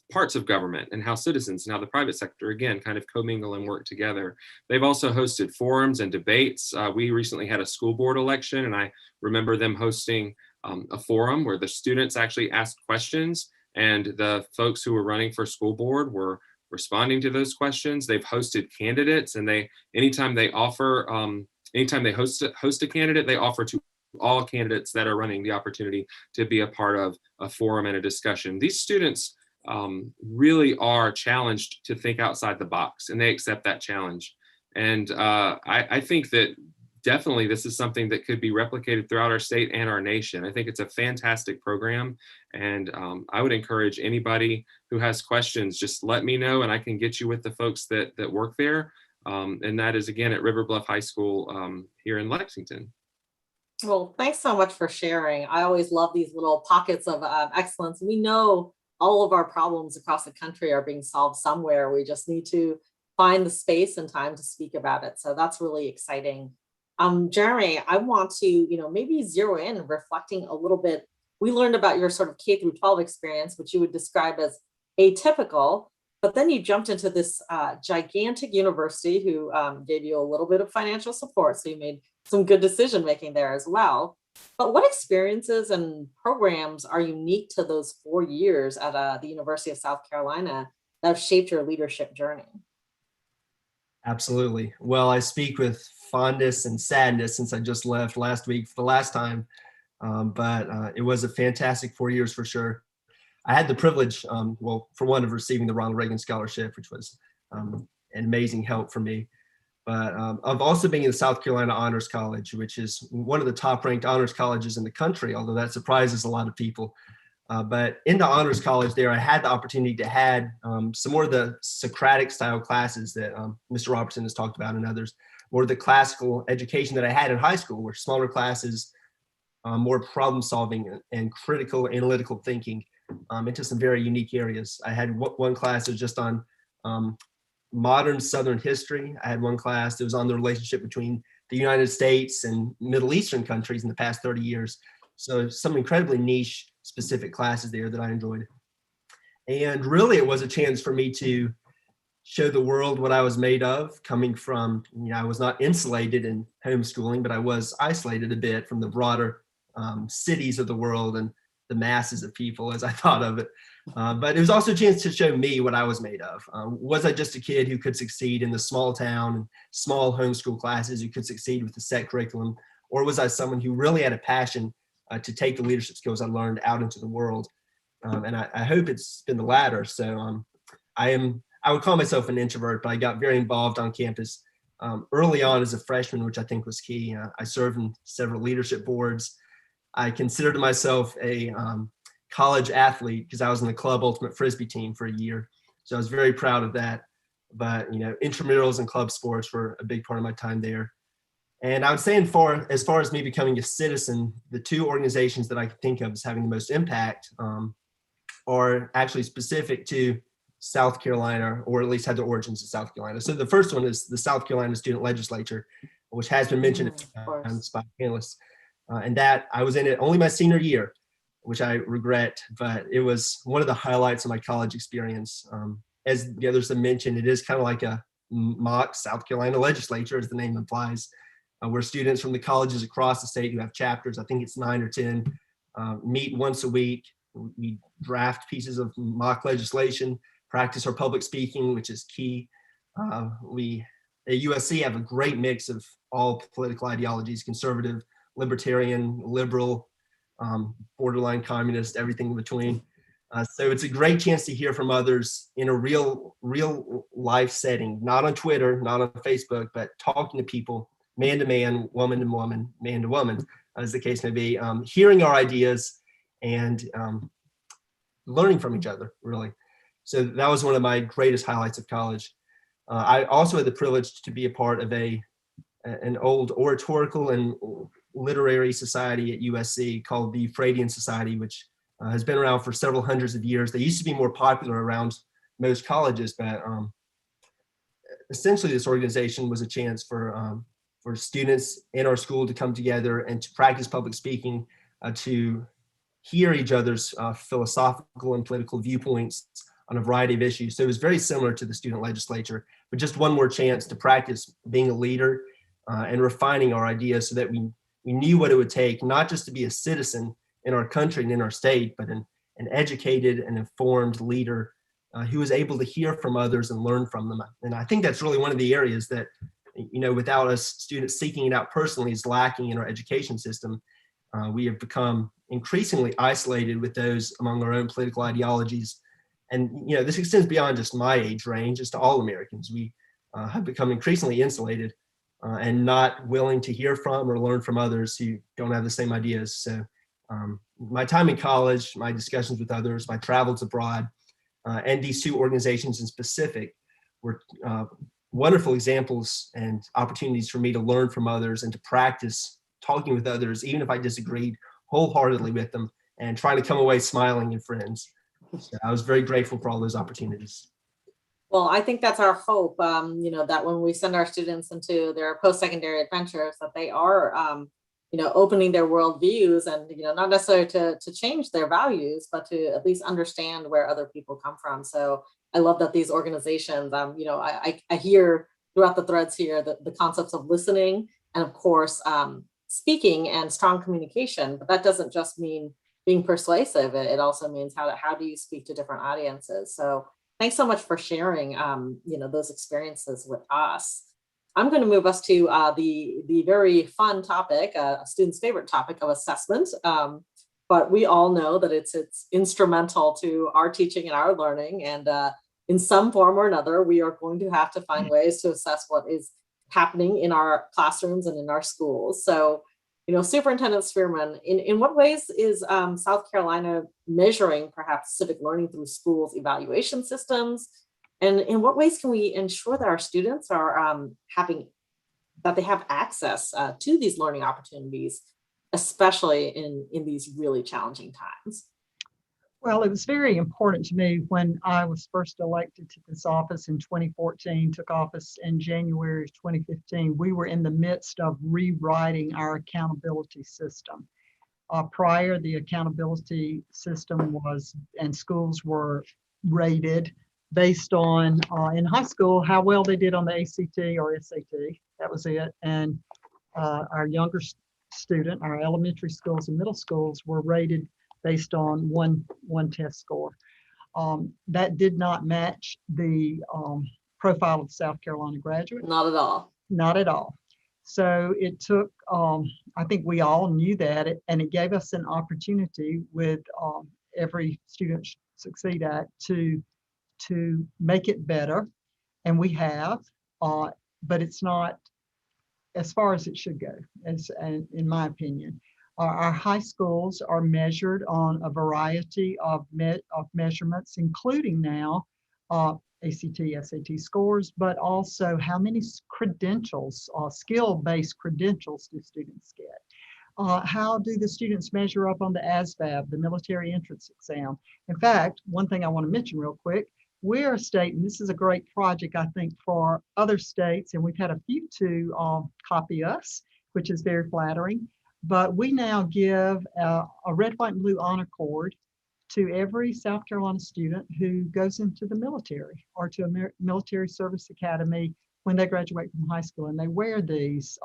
parts of government and how citizens and how the private sector, again, kind of commingle and work together. They've also hosted forums and debates. We recently had a school board election, and I remember them hosting a forum where the students actually asked questions, and the folks who were running for school board were responding to those questions. They've hosted candidates, and anytime they host a candidate, they offer to all candidates that are running the opportunity to be a part of a forum and a discussion. These students really are challenged to think outside the box, and they accept that challenge. And I think that definitely this is something that could be replicated throughout our state and our nation. I think it's a fantastic program, and I would encourage anybody who has questions, just let me know and I can get you with the folks that work there. And that is, again, at River Bluff High School here in Lexington. Well, thanks so much for sharing. I always love these little pockets of excellence. We know all of our problems across the country are being solved somewhere. We just need to find the space and time to speak about it. So that's really exciting. Jeremy, I want to, maybe zero in, reflecting a little bit. We learned about your sort of K through 12 experience, which you would describe as atypical, but then you jumped into this gigantic university who gave you a little bit of financial support. So you made some good decision making there as well. But what experiences and programs are unique to those 4 years at the University of South Carolina that have shaped your leadership journey? Absolutely. Well, I speak with fondness and sadness since I just left last week for the last time, but it was a fantastic 4 years for sure. I had the privilege, for one, of receiving the Ronald Reagan Scholarship, which was an amazing help for me. But I've also been in the South Carolina Honors College, which is one of the top ranked honors colleges in the country, although that surprises a lot of people. But in the Honors College there, I had the opportunity to have some more of the Socratic style classes that Mr. Robertson has talked about and others, or the classical education that I had in high school, were smaller classes, more problem solving and critical analytical thinking into some very unique areas. I had one class that was just on modern Southern history. I had one class that was on the relationship between the United States and Middle Eastern countries in the past 30 years. So some incredibly niche specific classes there that I enjoyed. And really it was a chance for me to show the world what I was made of, coming from, I was not insulated in homeschooling, but I was isolated a bit from the broader cities of the world and the masses of people as I thought of it. But it was also a chance to show me what I was made of. Was I just a kid who could succeed in the small town and small homeschool classes, who could succeed with the set curriculum? Or was I someone who really had a passion to take the leadership skills I learned out into the world? And I hope it's been the latter. So I would call myself an introvert, but I got very involved on campus early on as a freshman, which I think was key. I served in several leadership boards. I considered myself a college athlete because I was in the club ultimate Frisbee team for a year. So I was very proud of that. But, intramurals and club sports were a big part of my time there. And I would say as far as me becoming a citizen, the two organizations that I can think of as having the most impact are actually specific to South Carolina, or at least had their origins in South Carolina. So the first one is the South Carolina Student Legislature, which has been mentioned a few times by panelists. And that I was in it only my senior year, which I regret, but it was one of the highlights of my college experience. As the others have mentioned, it is kind of like a mock South Carolina legislature, as the name implies, where students from the colleges across the state who have chapters, I think it's 9 or 10, meet once a week. We draft pieces of mock legislation, practice our public speaking, which is key. We at USC have a great mix of all political ideologies: conservative, libertarian, liberal, borderline communist, everything in between. So it's a great chance to hear from others in a real life setting, not on Twitter, not on Facebook, but talking to people, man to man, woman to woman, man to woman, as the case may be, hearing our ideas and learning from each other, really. So that was one of my greatest highlights of college. I also had the privilege to be a part of an old oratorical and literary society at USC called the Freudian Society, which has been around for several hundreds of years. They used to be more popular around most colleges, but essentially this organization was a chance for students in our school to come together and to practice public speaking, to hear each other's philosophical and political viewpoints on a variety of issues. So it was very similar to the student legislature, but just one more chance to practice being a leader and refining our ideas so that we knew what it would take, not just to be a citizen in our country and in our state, but an educated and informed leader who was able to hear from others and learn from them. And I think that's really one of the areas that, without us students seeking it out personally, is lacking in our education system. We have become increasingly isolated with those among our own political ideologies. And, this extends beyond just my age range, just to all Americans. We have become increasingly insulated and not willing to hear from or learn from others who don't have the same ideas. So my time in college, my discussions with others, my travels abroad, and these two organizations in specific were wonderful examples and opportunities for me to learn from others and to practice talking with others, even if I disagreed wholeheartedly with them, and trying to come away smiling and friends. So I was very grateful for all those opportunities. Well, I think that's our hope, that when we send our students into their post-secondary adventures, that they are, opening their worldviews and, not necessarily to change their values, but to at least understand where other people come from. So I love that these organizations, I hear throughout the threads here the concepts of listening and, of course, speaking and strong communication. But that doesn't just mean being persuasive. It also means how do you speak to different audiences. So thanks so much for sharing, those experiences with us. I'm going to move us to the very fun topic, a student's favorite topic of assessment. But we all know that it's instrumental to our teaching and our learning. And in some form or another, we are going to have to find ways to assess what is happening in our classrooms and in our schools. So, Superintendent Spearman, in what ways is South Carolina measuring perhaps civic learning through schools' evaluation systems? And in what ways can we ensure that our students are they have access to these learning opportunities, especially in these really challenging times? Well, it was very important to me when I was first elected to this office in 2014, took office in January of 2015. We were in the midst of rewriting our accountability system. Prior, the accountability system and schools were rated based on, in high school, how well they did on the ACT or SAT. That was it. And our younger student, our elementary schools and middle schools were rated based on one test score. That did not match the profile of South Carolina graduate. Not at all. Not at all. So it took, I think we all knew that, and it gave us an opportunity with every Student Succeed Act to make it better. And we have, but it's not as far as it should go, in my opinion. Our high schools are measured on a variety of measurements, including now ACT, SAT scores, but also how many credentials, skill-based credentials do students get? How do the students measure up on the ASVAB, the military entrance exam? In fact, one thing I want to mention real quick, we're a state, and this is a great project, I think, for other states, and we've had a few to copy us, which is very flattering. But we now give a red, white, and blue honor cord to every South Carolina student who goes into the military or to a military service academy when they graduate from high school. And they wear these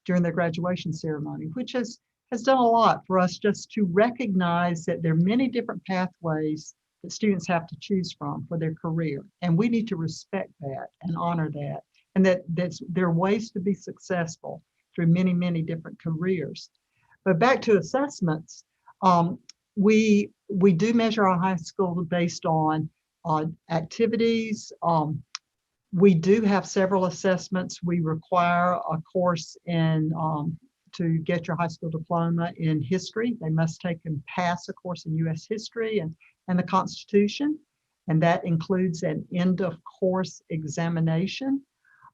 during their graduation ceremony, which has done a lot for us just to recognize that there are many different pathways that students have to choose from for their career. And we need to respect that and honor that. And that there are ways to be successful through many, many different careers. But back to assessments, we do measure our high school based on activities. We do have several assessments. We require a course to get your high school diploma in history. They must take and pass a course in U.S. history and the Constitution, and that includes an end of course examination.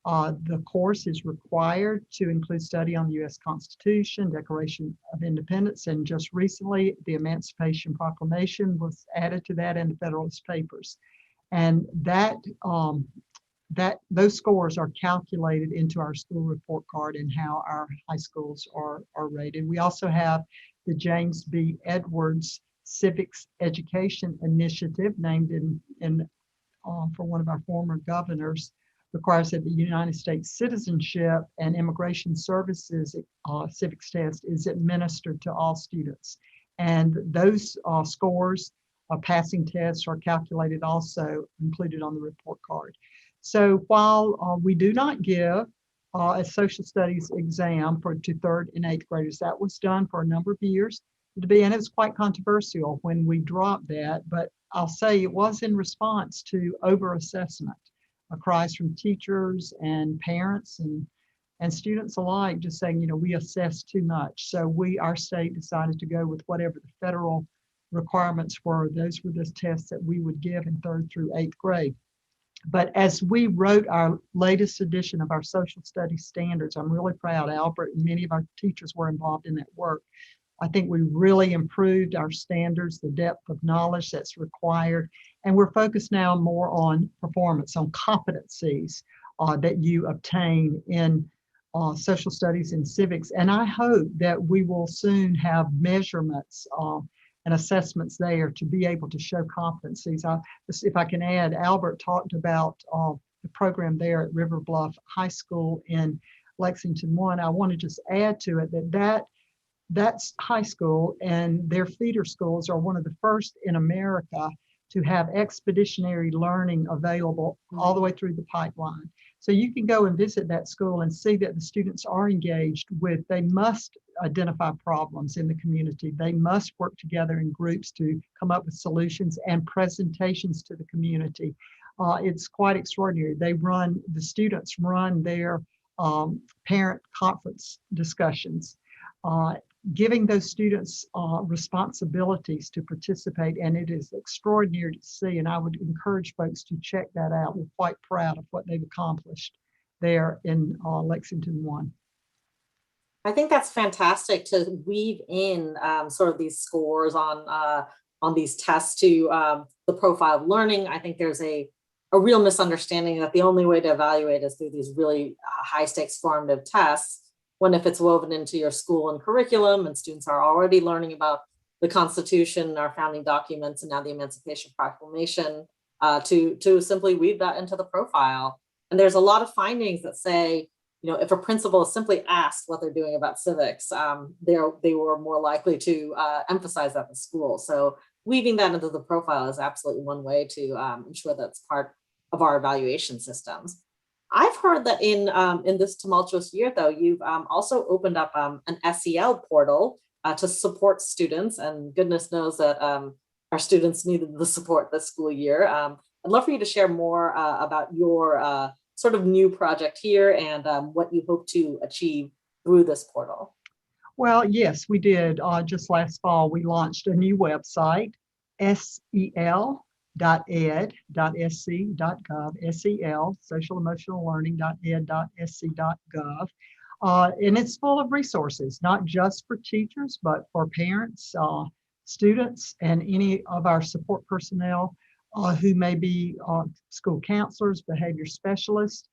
The course is required to include study on the U.S. Constitution, Declaration of Independence, and just recently the Emancipation Proclamation was added to that and the Federalist Papers. And those scores are calculated into our school report card and how our high schools are rated. We also have the James B. Edwards Civics Education Initiative, named for one of our former governors, requires that the United States Citizenship and Immigration Services civics test is administered to all students. And those scores, passing tests, are calculated also included on the report card. So while we do not give a social studies exam to 3rd and 8th graders, that was done for a number of years, and it was quite controversial when we dropped that, but I'll say it was in response to over-assessment, cries from teachers and parents and students alike, just saying, we assess too much. So our state decided to go with whatever the federal requirements were. Those were the tests that we would give in 3rd through 8th grade. But as we wrote our latest edition of our social studies standards, I'm really proud. Albert and many of our teachers were involved in that work. I think we really improved our standards, the depth of knowledge that's required, and we're focused now more on performance, on competencies that you obtain in social studies and civics. And I hope that we will soon have measurements and assessments there to be able to show competencies. If I can add, Albert talked about the program there at River Bluff High School in Lexington 1. I want to just add to it that's high school, and their feeder schools are one of the first in America to have expeditionary learning available all the way through the pipeline. So you can go and visit that school and see that the students are engaged with, they must identify problems in the community. They must work together in groups to come up with solutions and presentations to the community. It's quite extraordinary. The students run their parent conference discussions, giving those students responsibilities to participate, and it is extraordinary to see, and I would encourage folks to check that out. We're quite proud of what they've accomplished there in Lexington 1. I think that's fantastic to weave in sort of these scores on these tests to the profile of learning. I think there's a real misunderstanding that the only way to evaluate is through these really high stakes formative tests, when if it's woven into your school and curriculum and students are already learning about the Constitution, our founding documents, and now the Emancipation Proclamation, to simply weave that into the profile. And there's a lot of findings that say, if a principal is simply asked what they're doing about civics, they were more likely to emphasize that in school. So weaving that into the profile is absolutely one way to ensure that's part of our evaluation systems. I've heard that in this tumultuous year, though, you've also opened up an SEL portal to support students, and goodness knows that our students needed the support this school year. I'd love for you to share more about your sort of new project here and what you hope to achieve through this portal. Well, yes, we did. Just last fall, we launched a new website, sel.ed.sc.gov, SEL, social emotional learning.ed.sc.gov. And it's full of resources, not just for teachers, but for parents, students, and any of our support personnel who may be school counselors, behavior specialists.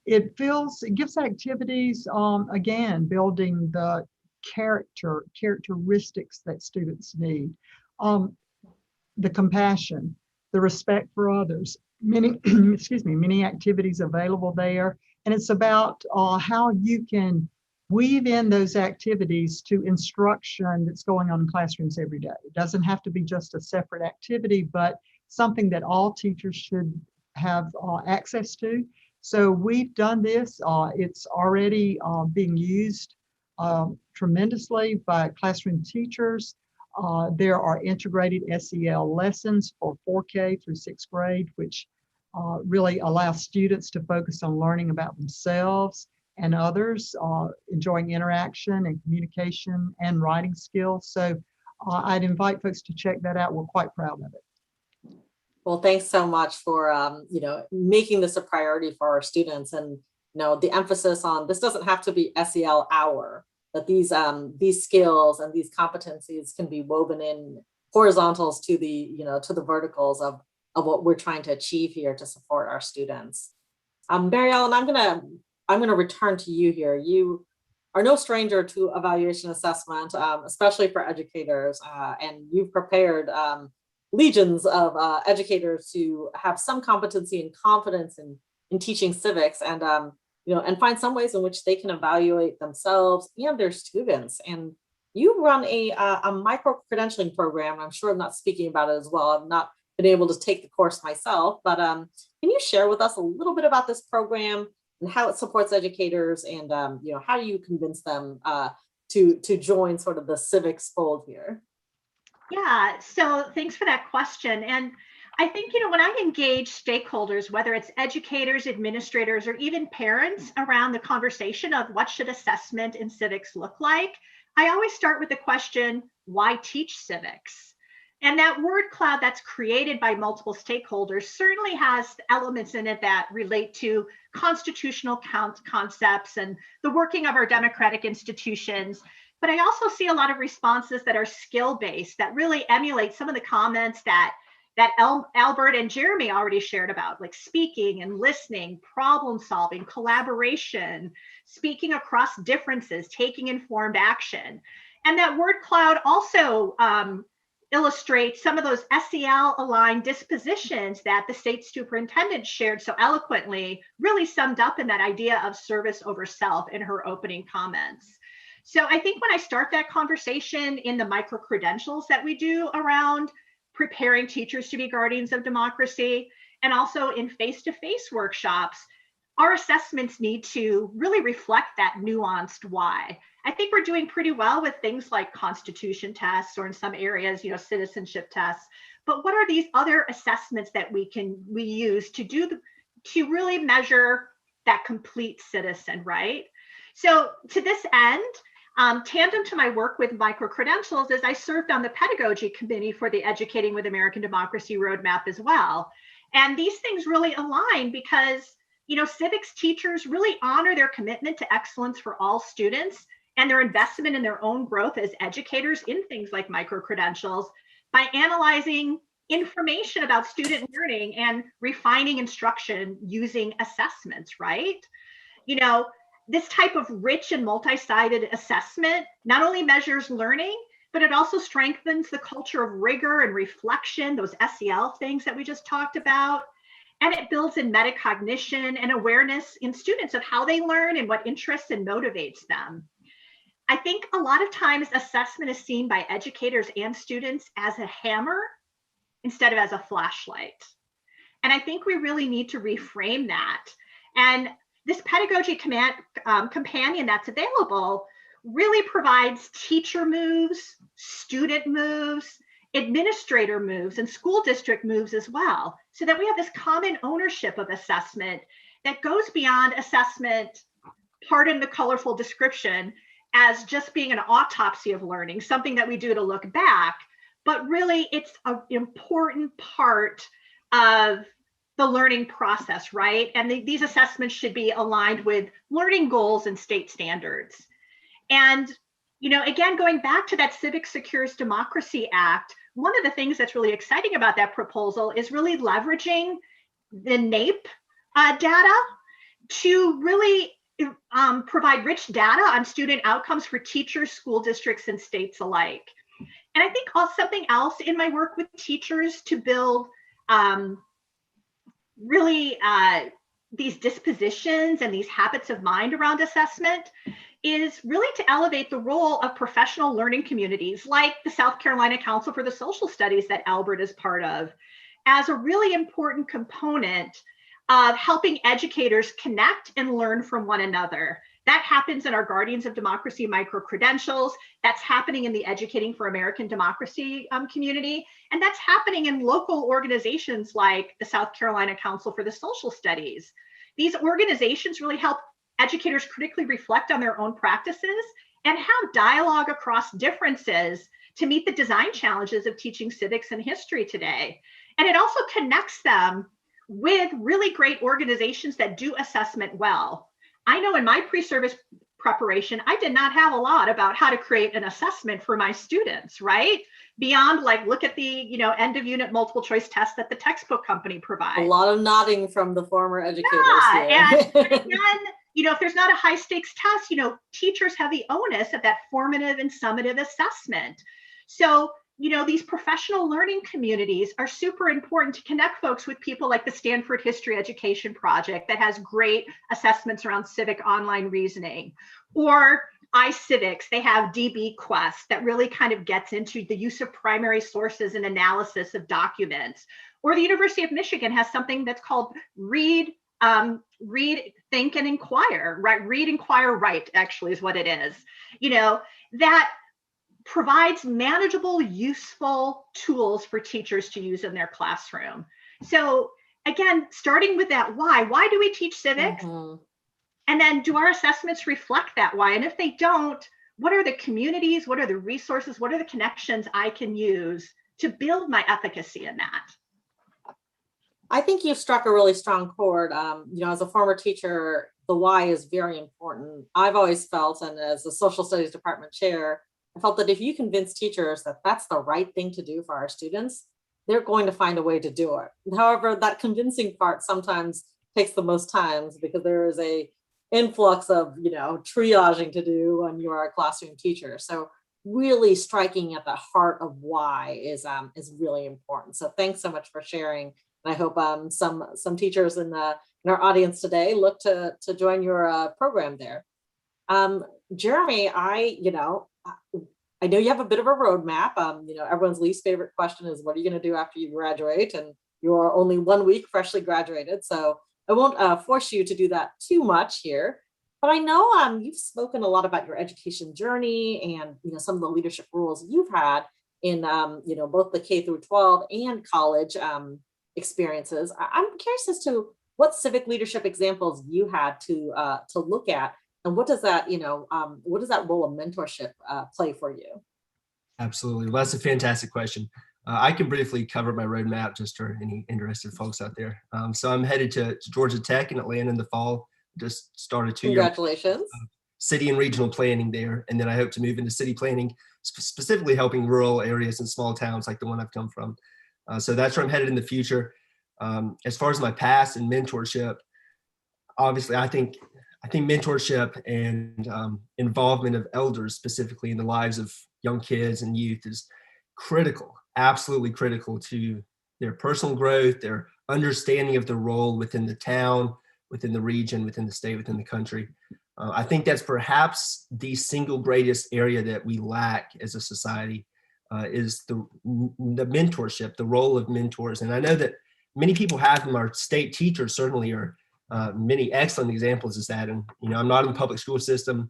It gives activities, again, building the characteristics that students need. The compassion, the respect for others, many activities available there. And it's about how you can weave in those activities to instruction that's going on in classrooms every day. It doesn't have to be just a separate activity, but something that all teachers should have access to. So we've done this. It's already being used tremendously by classroom teachers. There are integrated SEL lessons for 4K through 6th grade, which really allow students to focus on learning about themselves and others, enjoying interaction and communication and writing skills. So I'd invite folks to check that out. We're quite proud of it. Well, thanks so much for making this a priority for our students, and the emphasis on this doesn't have to be SEL hour, but these skills and these competencies can be woven in horizontals to the to the verticals of of what we're trying to achieve here to support our students. Mary Ellen, I'm gonna return to you here. You are no stranger to evaluation assessment, especially for educators, and you've prepared legions of educators to have some competency and confidence in teaching civics, and and find some ways in which they can evaluate themselves and their students. And you run a micro-credentialing program. I'm sure I'm not speaking about it as well. I've not been able to take the course myself, but can you share with us a little bit about this program and how it supports educators, and how do you convince them to join sort of the civics fold here? Yeah, so thanks for that question. And I think, when I engage stakeholders, whether it's educators, administrators, or even parents around the conversation of what should assessment in civics look like, I always start with the question, why teach civics? And that word cloud that's created by multiple stakeholders certainly has elements in it that relate to constitutional concepts and the working of our democratic institutions. But I also see a lot of responses that are skill-based, that really emulate some of the comments that Albert and Jeremy already shared about, like speaking and listening, problem solving, collaboration, speaking across differences, taking informed action. And that word cloud also illustrates some of those SEL-aligned dispositions that the state superintendent shared so eloquently, really summed up in that idea of service over self in her opening comments. So I think when I start that conversation in the micro-credentials that we do around preparing teachers to be guardians of democracy, and also in face-to-face workshops, our assessments need to really reflect that nuanced why. I think we're doing pretty well with things like constitution tests, or in some areas, citizenship tests. But what are these other assessments that we use to really measure that complete citizen, right? So to this end, tandem to my work with micro-credentials is I served on the pedagogy committee for the Educating with American Democracy roadmap as well. And these things really align because, civics teachers really honor their commitment to excellence for all students and their investment in their own growth as educators in things like micro-credentials by analyzing information about student learning and refining instruction using assessments, right? This type of rich and multi-sided assessment not only measures learning, but it also strengthens the culture of rigor and reflection, those SEL things that we just talked about. And it builds in metacognition and awareness in students of how they learn and what interests and motivates them. I think a lot of times assessment is seen by educators and students as a hammer instead of as a flashlight. And I think we really need to reframe that. And this pedagogy companion that's available really provides teacher moves, student moves, administrator moves, and school district moves as well, so that we have this common ownership of assessment that goes beyond assessment, pardon the colorful description, as just being an autopsy of learning, something that we do to look back, but really it's an important part of the learning process, right? And these assessments should be aligned with learning goals and state standards. And, again, going back to that Civic Secures Democracy Act, one of the things that's really exciting about that proposal is really leveraging the NAEP data to really provide rich data on student outcomes for teachers, school districts, and states alike. And I think something else in my work with teachers to build these dispositions and these habits of mind around assessment is really to elevate the role of professional learning communities like the South Carolina Council for the Social Studies that Albert is part of, as a really important component of helping educators connect and learn from one another. That happens in our Guardians of Democracy micro-credentials. That's happening in the Educating for American Democracy community. And that's happening in local organizations like the South Carolina Council for the Social Studies. These organizations really help educators critically reflect on their own practices and have dialogue across differences to meet the design challenges of teaching civics and history today. And it also connects them with really great organizations that do assessment well. I know in my pre-service preparation, I did not have a lot about how to create an assessment for my students, right? Beyond like, look at the, end of unit multiple choice test that the textbook company provides. A lot of nodding from the former educators here. And again, if there's not a high stakes test, teachers have the onus of that formative and summative assessment. So, these professional learning communities are super important to connect folks with people like the Stanford History Education Project that has great assessments around civic online reasoning, or iCivics, they have DB Quest that really kind of gets into the use of primary sources and analysis of documents. Or the University of Michigan has something that's called Read, Think, and Inquire, right? Read, Inquire, Write, actually is what it is. That provides manageable, useful tools for teachers to use in their classroom. So again, starting with that why do we teach civics? Mm-hmm. And then do our assessments reflect that why? And if they don't, what are the communities, what are the resources, what are the connections I can use to build my efficacy in that? I think you've struck a really strong chord. As a former teacher, the why is very important. I've always felt, and as a social studies department chair, I felt that if you convince teachers that that's the right thing to do for our students, they're going to find a way to do it. However, that convincing part sometimes takes the most times because there is a influx of, triaging to do when you are a classroom teacher. So really striking at the heart of why is really important. So thanks so much for sharing. And I hope some teachers in our audience today look to join your program there. Jeremy, I know you have a bit of a roadmap. Everyone's least favorite question is, what are you going to do after you graduate? And you are only 1 week freshly graduated. So I won't force you to do that too much here. But I know you've spoken a lot about your education journey and some of the leadership roles you've had in both the K through 12 and college experiences. I'm curious as to what civic leadership examples you had to look at. And what does that role of mentorship play for you? Absolutely. Well, that's a fantastic question. I can briefly cover my roadmap just for any interested folks out there. So I'm headed to Georgia Tech in Atlanta in the fall. Just started 2 years. Congratulations. City and regional planning there. And then I hope to move into city planning, specifically helping rural areas and small towns like the one I've come from. So that's where I'm headed in the future. As far as my past and mentorship, obviously, I think mentorship and involvement of elders specifically in the lives of young kids and youth is critical, absolutely critical to their personal growth, their understanding of their role within the town, within the region, within the state, within the country. I think that's perhaps the single greatest area that we lack as a society is the mentorship, the role of mentors. And I know that many people have them. Our state teachers certainly are many excellent examples of that. And, I'm not in the public school system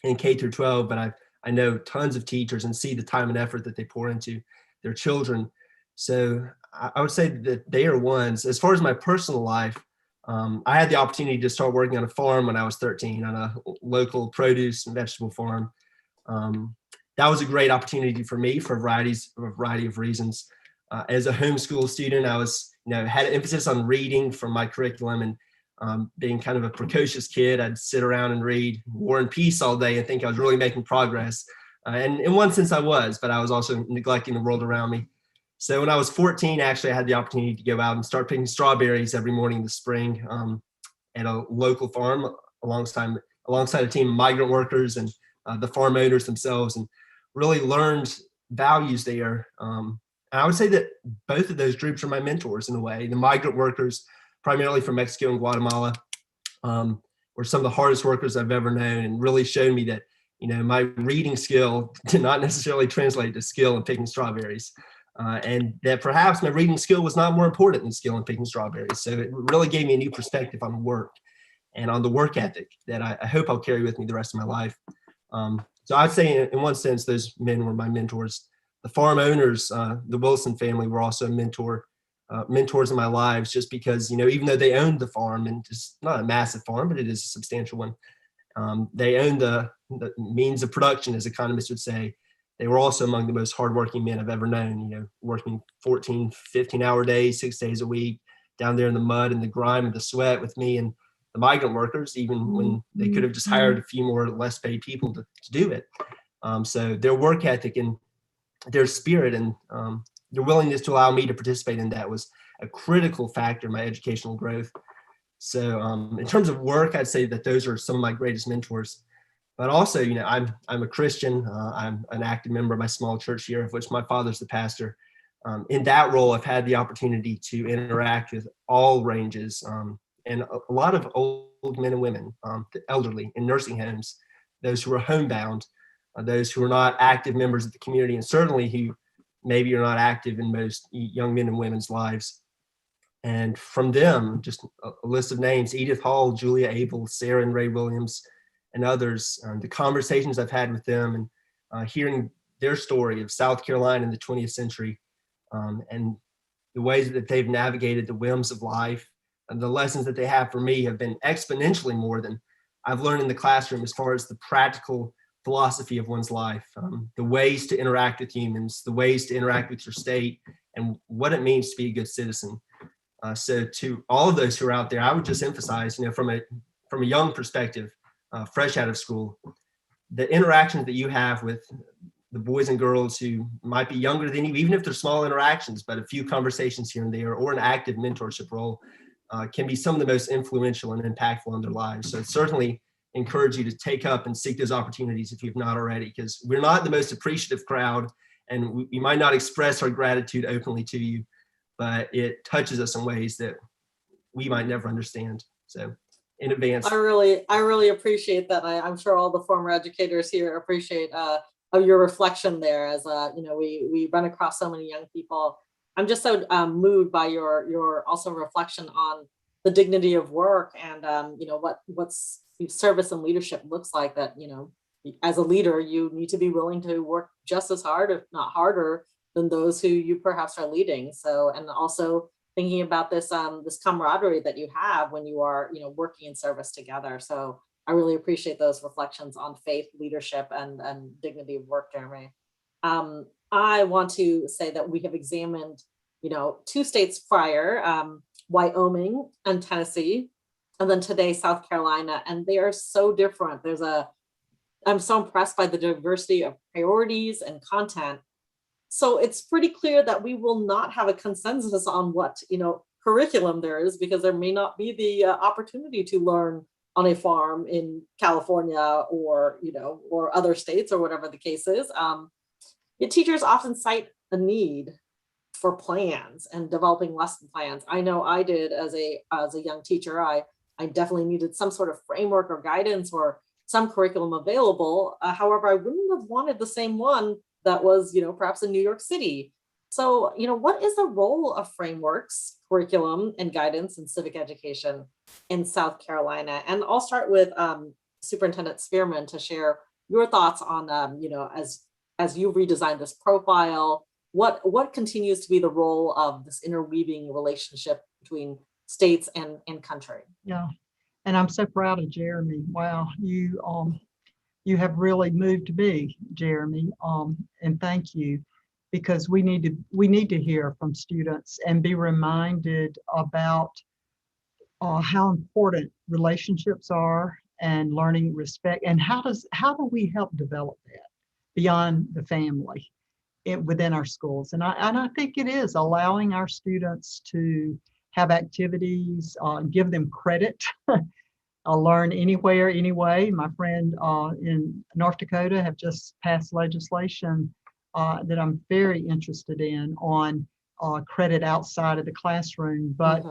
in K through 12, but I know tons of teachers and see the time and effort that they pour into their children. So I would say that they are ones. As far as my personal life, I had the opportunity to start working on a farm when I was 13 on a local produce and vegetable farm. That was a great opportunity for me for a variety of reasons. As a homeschool student, I was, had an emphasis on reading from my curriculum, and being kind of a precocious kid, I'd sit around and read War and Peace all day and think I was really making progress. And in one sense I was, but I was also neglecting the world around me. So when I was 14, actually, I had the opportunity to go out and start picking strawberries every morning in the spring at a local farm alongside a team of migrant workers and the farm owners themselves, and really learned values there. And I would say that both of those groups are my mentors in a way. The migrant workers, primarily from Mexico and Guatemala, were some of the hardest workers I've ever known, and really showed me that, my reading skill did not necessarily translate to skill in picking strawberries. And that perhaps my reading skill was not more important than skill in picking strawberries. So it really gave me a new perspective on work and on the work ethic that I hope I'll carry with me the rest of my life. So I'd say in one sense, those men were my mentors. The farm owners, the Wilson family, were also mentors in my lives, just because, even though they owned the farm, and it's not a massive farm, but it is a substantial one, they owned the means of production, as economists would say. They were also among the most hardworking men I've ever known, working 14, 15-hour days, 6 days a week, down there in the mud and the grime and the sweat with me. And the migrant workers, even when they could have just hired a few more less paid people to do it. So their work ethic and their spirit and their willingness to allow me to participate in that was a critical factor in my educational growth. So in terms of work, I'd say that those are some of my greatest mentors. But also, I'm a Christian. I'm an active member of my small church here, of which my father's the pastor. In that role, I've had the opportunity to interact with all ranges and a lot of old men and women, the elderly in nursing homes, those who are homebound, those who are not active members of the community, and certainly who maybe are not active in most young men and women's lives. And from them, just a list of names: Edith Hall, Julia Abel, Sarah and Ray Williams, and others. The conversations I've had with them and hearing their story of South Carolina in the 20th century and the ways that they've navigated the whims of life and the lessons that they have for me have been exponentially more than I've learned in the classroom as far as the practical philosophy of one's life, the ways to interact with humans, the ways to interact with your state, and what it means to be a good citizen. So to all of those who are out there, I would just emphasize, from a young perspective, fresh out of school, the interactions that you have with the boys and girls who might be younger than you, even if they're small interactions, but a few conversations here and there, or an active mentorship role, can be some of the most influential and impactful in their lives. So certainly encourage you to take up and seek those opportunities if you've not already, because we're not the most appreciative crowd, and we might not express our gratitude openly to you, but it touches us in ways that we might never understand. So in advance. I really appreciate that. I'm sure all the former educators here appreciate your reflection there, as we run across so many young people. I'm just so moved by your also reflection on the dignity of work and what's service and leadership looks like, that as a leader you need to be willing to work just as hard, if not harder, than those who you perhaps are leading. So, and also thinking about this this camaraderie that you have when you are working in service together. So I really appreciate those reflections on faith, leadership, and dignity of work, Jeremy. I want to say that we have examined, 2 states prior, Wyoming and Tennessee, and then today South Carolina, and they are so different. I'm so impressed by the diversity of priorities and content. So it's pretty clear that we will not have a consensus on what curriculum there is, because there may not be the opportunity to learn on a farm in California or other states or whatever the case is. Yet teachers often cite a need for plans and developing lesson plans. I know I did as a young teacher. I definitely needed some sort of framework or guidance or some curriculum available. However, I wouldn't have wanted the same one that was, perhaps in New York City. So, what is the role of frameworks, curriculum, and guidance in civic education in South Carolina? And I'll start with Superintendent Spearman to share your thoughts on, as you redesign this profile, what continues to be the role of this interweaving relationship between states and country? Yeah, and I'm so proud of Jeremy. Wow, you have really moved me, Jeremy, and thank you, because we need to hear from students and be reminded about how important relationships are and learning respect, and how do we help develop that beyond the family within our schools. And I think it is allowing our students to have activities, give them credit. Learn anywhere, anyway. My friend in North Dakota have just passed legislation that I'm very interested in on credit outside of the classroom, but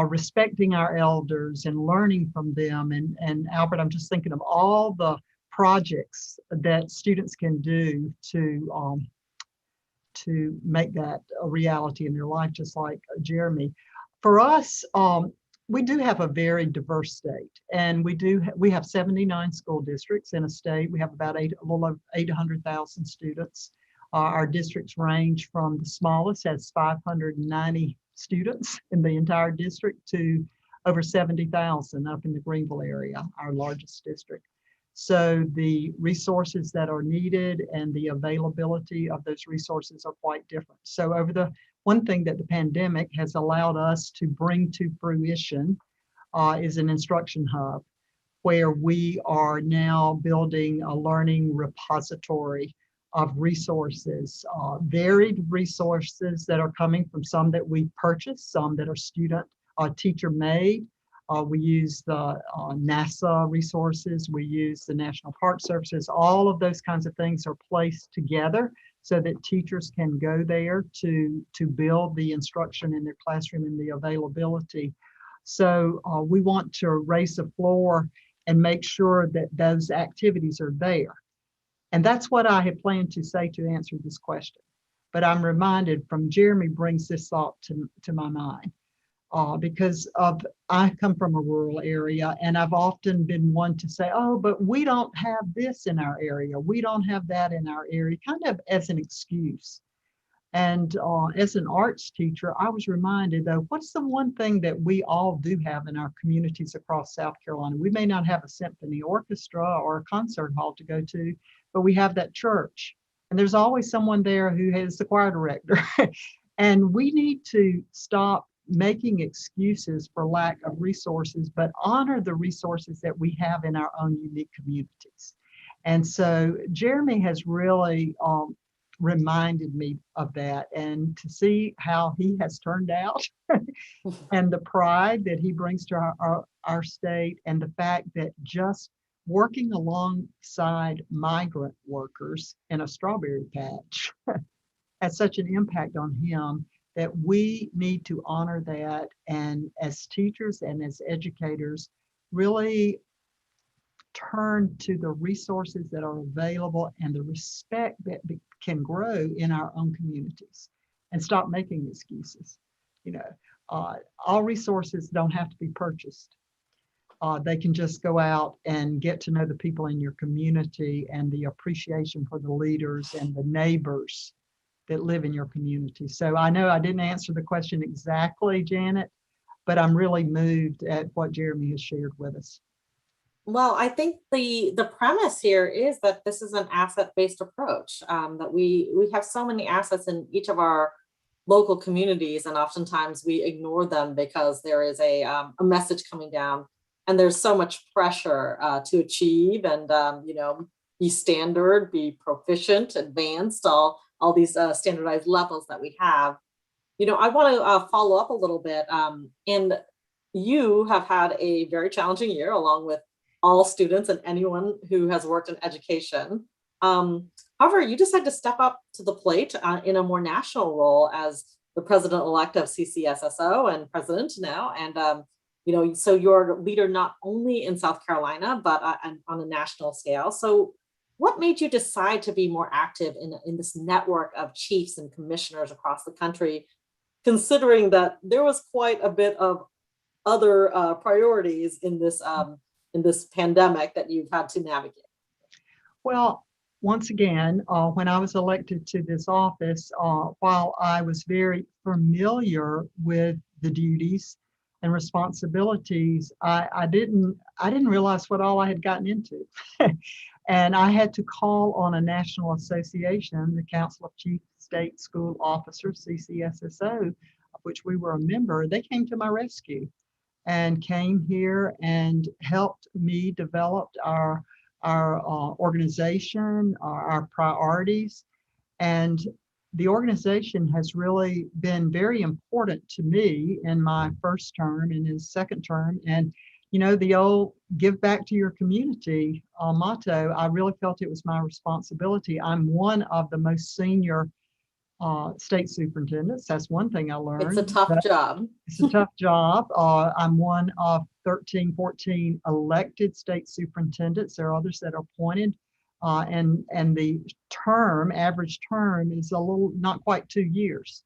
respecting our elders and learning from them. And Albert, I'm just thinking of all the projects that students can do to make that a reality in their life, just like Jeremy. For us, we do have a very diverse state, and we have 79 school districts in a state. We have about a little over 800,000 students. Our districts range from the smallest, has 590 students in the entire district, to over 70,000 up in the Greenville area, our largest district. So the resources that are needed and the availability of those resources are quite different. So one thing that the pandemic has allowed us to bring to fruition is an instruction hub where we are now building a learning repository of resources, varied resources that are coming from some that we purchase, some that are student teacher made. We use the NASA resources, we use the National Park Services, all of those kinds of things are placed together so that teachers can go there to build the instruction in their classroom and the availability. So we want to raise the floor and make sure that those activities are there. And that's what I had planned to say to answer this question. But I'm reminded from Jeremy brings this thought to my mind. Because I come from a rural area, and I've often been one to say, oh, but we don't have this in our area. We don't have that in our area, kind of as an excuse. And as an arts teacher, I was reminded, though, what's the one thing that we all do have in our communities across South Carolina? We may not have a symphony orchestra or a concert hall to go to, but we have that church. And there's always someone there who is the choir director. And we need to stop making excuses for lack of resources, but honor the resources that we have in our own unique communities. And so Jeremy has really reminded me of that, and to see how he has turned out and the pride that he brings to our state, and the fact that just working alongside migrant workers in a strawberry patch has such an impact on him, that we need to honor that, and as teachers and as educators really turn to the resources that are available and the respect that can grow in our own communities, and stop making excuses. You know, all resources don't have to be purchased. They can just go out and get to know the people in your community, and the appreciation for the leaders and the neighbors that live in your community. So I know I didn't answer the question exactly, Janet, but I'm really moved at what Jeremy has shared with us. Well, I think the premise here is that this is an asset-based approach, that we have so many assets in each of our local communities, and oftentimes we ignore them because there is a message coming down, and there's so much pressure to achieve and you know, be standard, be proficient, advanced, all these standardized levels that we have. You know, I want to follow up a little bit, and you have had a very challenging year, along with all students and anyone who has worked in education. However, you decided to step up to the plate in a more national role as the president-elect of CCSSO and president now. And, you know, so you're a leader not only in South Carolina, but on a national scale. So what made you decide to be more active in this network of chiefs and commissioners across the country, considering that there was quite a bit of other priorities in this pandemic that you've had to navigate? Well, once again, when I was elected to this office, while I was very familiar with the duties and responsibilities, I didn't realize what all I had gotten into. And I had to call on a national association, the Council of Chief State School Officers, CCSSO, of which we were a member. They came to my rescue and came here and helped me develop our organization, our priorities. And the organization has really been very important to me in my first term and in second term. And, you know, the old give back to your community motto, I really felt it was my responsibility. I'm one of the most senior state superintendents. That's one thing I learned. It's a tough job. It's a tough job. I'm one of 13, 14 elected state superintendents. There are others that are appointed. And the average term is a little, not quite 2 years.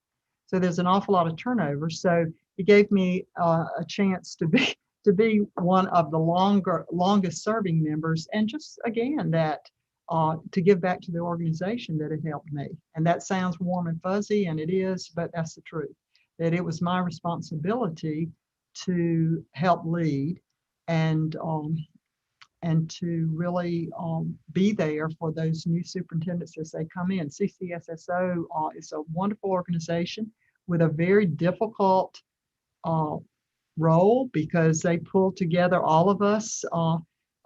So there's an awful lot of turnover. So it gave me a chance to be one of the longest serving members. And just again, that to give back to the organization that had helped me. And that sounds warm and fuzzy, and it is, but that's the truth, that it was my responsibility to help lead and to really be there for those new superintendents as they come in. CCSSO is a wonderful organization with a very difficult role because they pull together all of us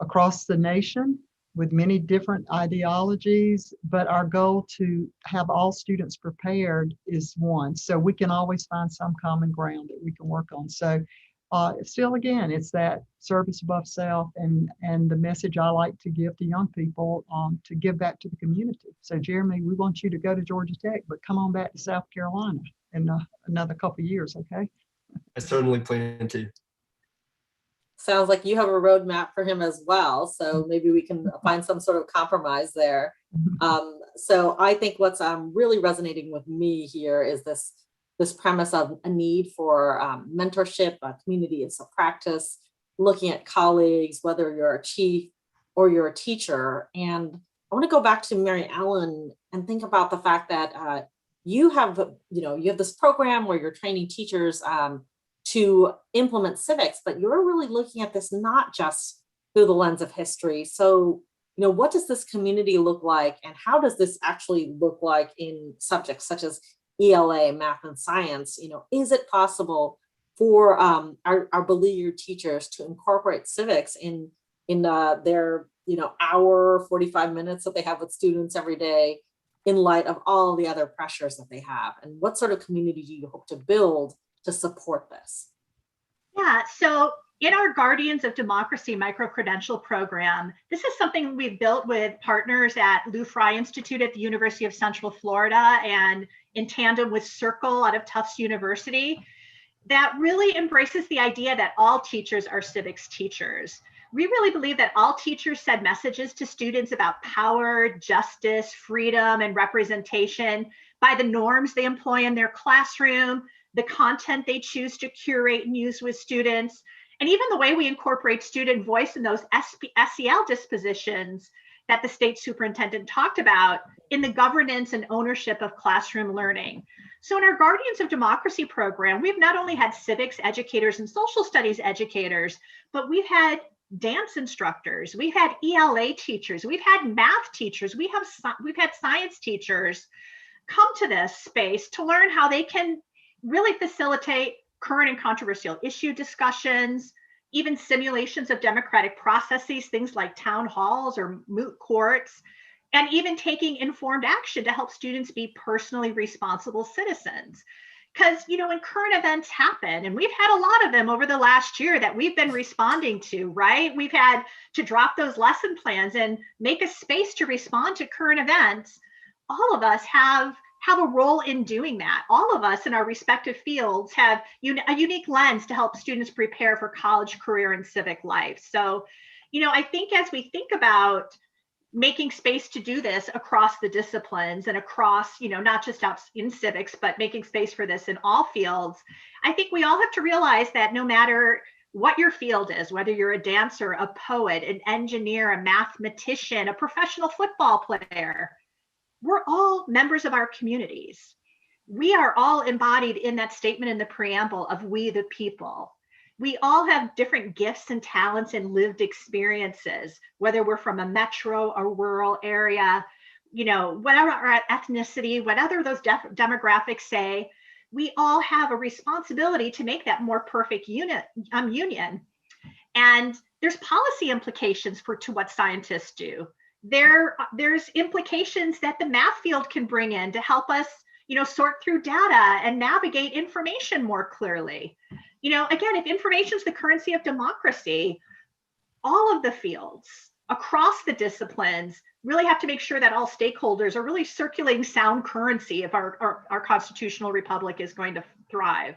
across the nation with many different ideologies, but our goal to have all students prepared is one. So we can always find some common ground that we can work on. So still, again, it's that service above self and the message I like to give to young people to give back to the community. So Jeremy, we want you to go to Georgia Tech, but come on back to South Carolina in another couple of years, okay? I certainly plan to. Sounds like you have a roadmap for him as well. So maybe we can find some sort of compromise there. So I think what's really resonating with me here is this premise of a need for mentorship, a community of practice, looking at colleagues, whether you're a chief or you're a teacher. And I want to go back to Mary Ellen and think about the fact that you have this program where you're training teachers to implement civics, but you're really looking at this not just through the lens of history. So, what does this community look like, and how does this actually look like in subjects such as ELA, math, and science? Is it possible for our beleaguered teachers to incorporate civics in their hour, 45 minutes that they have with students every day, in light of all the other pressures that they have? And what sort of community do you hope to build to support this? Yeah, so in our Guardians of Democracy micro-credential program, this is something we've built with partners at Reagan Institute at the University of Central Florida and in tandem with Circle out of Tufts University, that really embraces the idea that all teachers are civics teachers. We really believe that all teachers send messages to students about power, justice, freedom, and representation by the norms they employ in their classroom, the content they choose to curate and use with students, and even the way we incorporate student voice in those SEL dispositions that the state superintendent talked about in the governance and ownership of classroom learning. So in our Guardians of Democracy program, we've not only had civics educators and social studies educators, but we've had dance instructors, we've had ELA teachers, we've had math teachers, we've had science teachers come to this space to learn how they can really facilitate current and controversial issue discussions, even simulations of democratic processes, things like town halls or moot courts, and even taking informed action to help students be personally responsible citizens. Because, when current events happen, and we've had a lot of them over the last year that we've been responding to, right? We've had to drop those lesson plans and make a space to respond to current events. All of us have a role in doing that. All of us in our respective fields have a unique lens to help students prepare for college, career, and civic life. So, I think as we think about making space to do this across the disciplines and across, not just out in civics, but making space for this in all fields, I think we all have to realize that no matter what your field is, whether you're a dancer, a poet, an engineer, a mathematician, a professional football player, we're all members of our communities. We are all embodied in that statement in the preamble of we the people. We all have different gifts and talents and lived experiences, whether we're from a metro or rural area, whatever our ethnicity, whatever those demographics say, we all have a responsibility to make that more perfect union. And there's policy implications to what scientists do. There's implications that the math field can bring in to help us, sort through data and navigate information more clearly. Again, if information is the currency of democracy, all of the fields across the disciplines really have to make sure that all stakeholders are really circulating sound currency if our constitutional republic is going to thrive.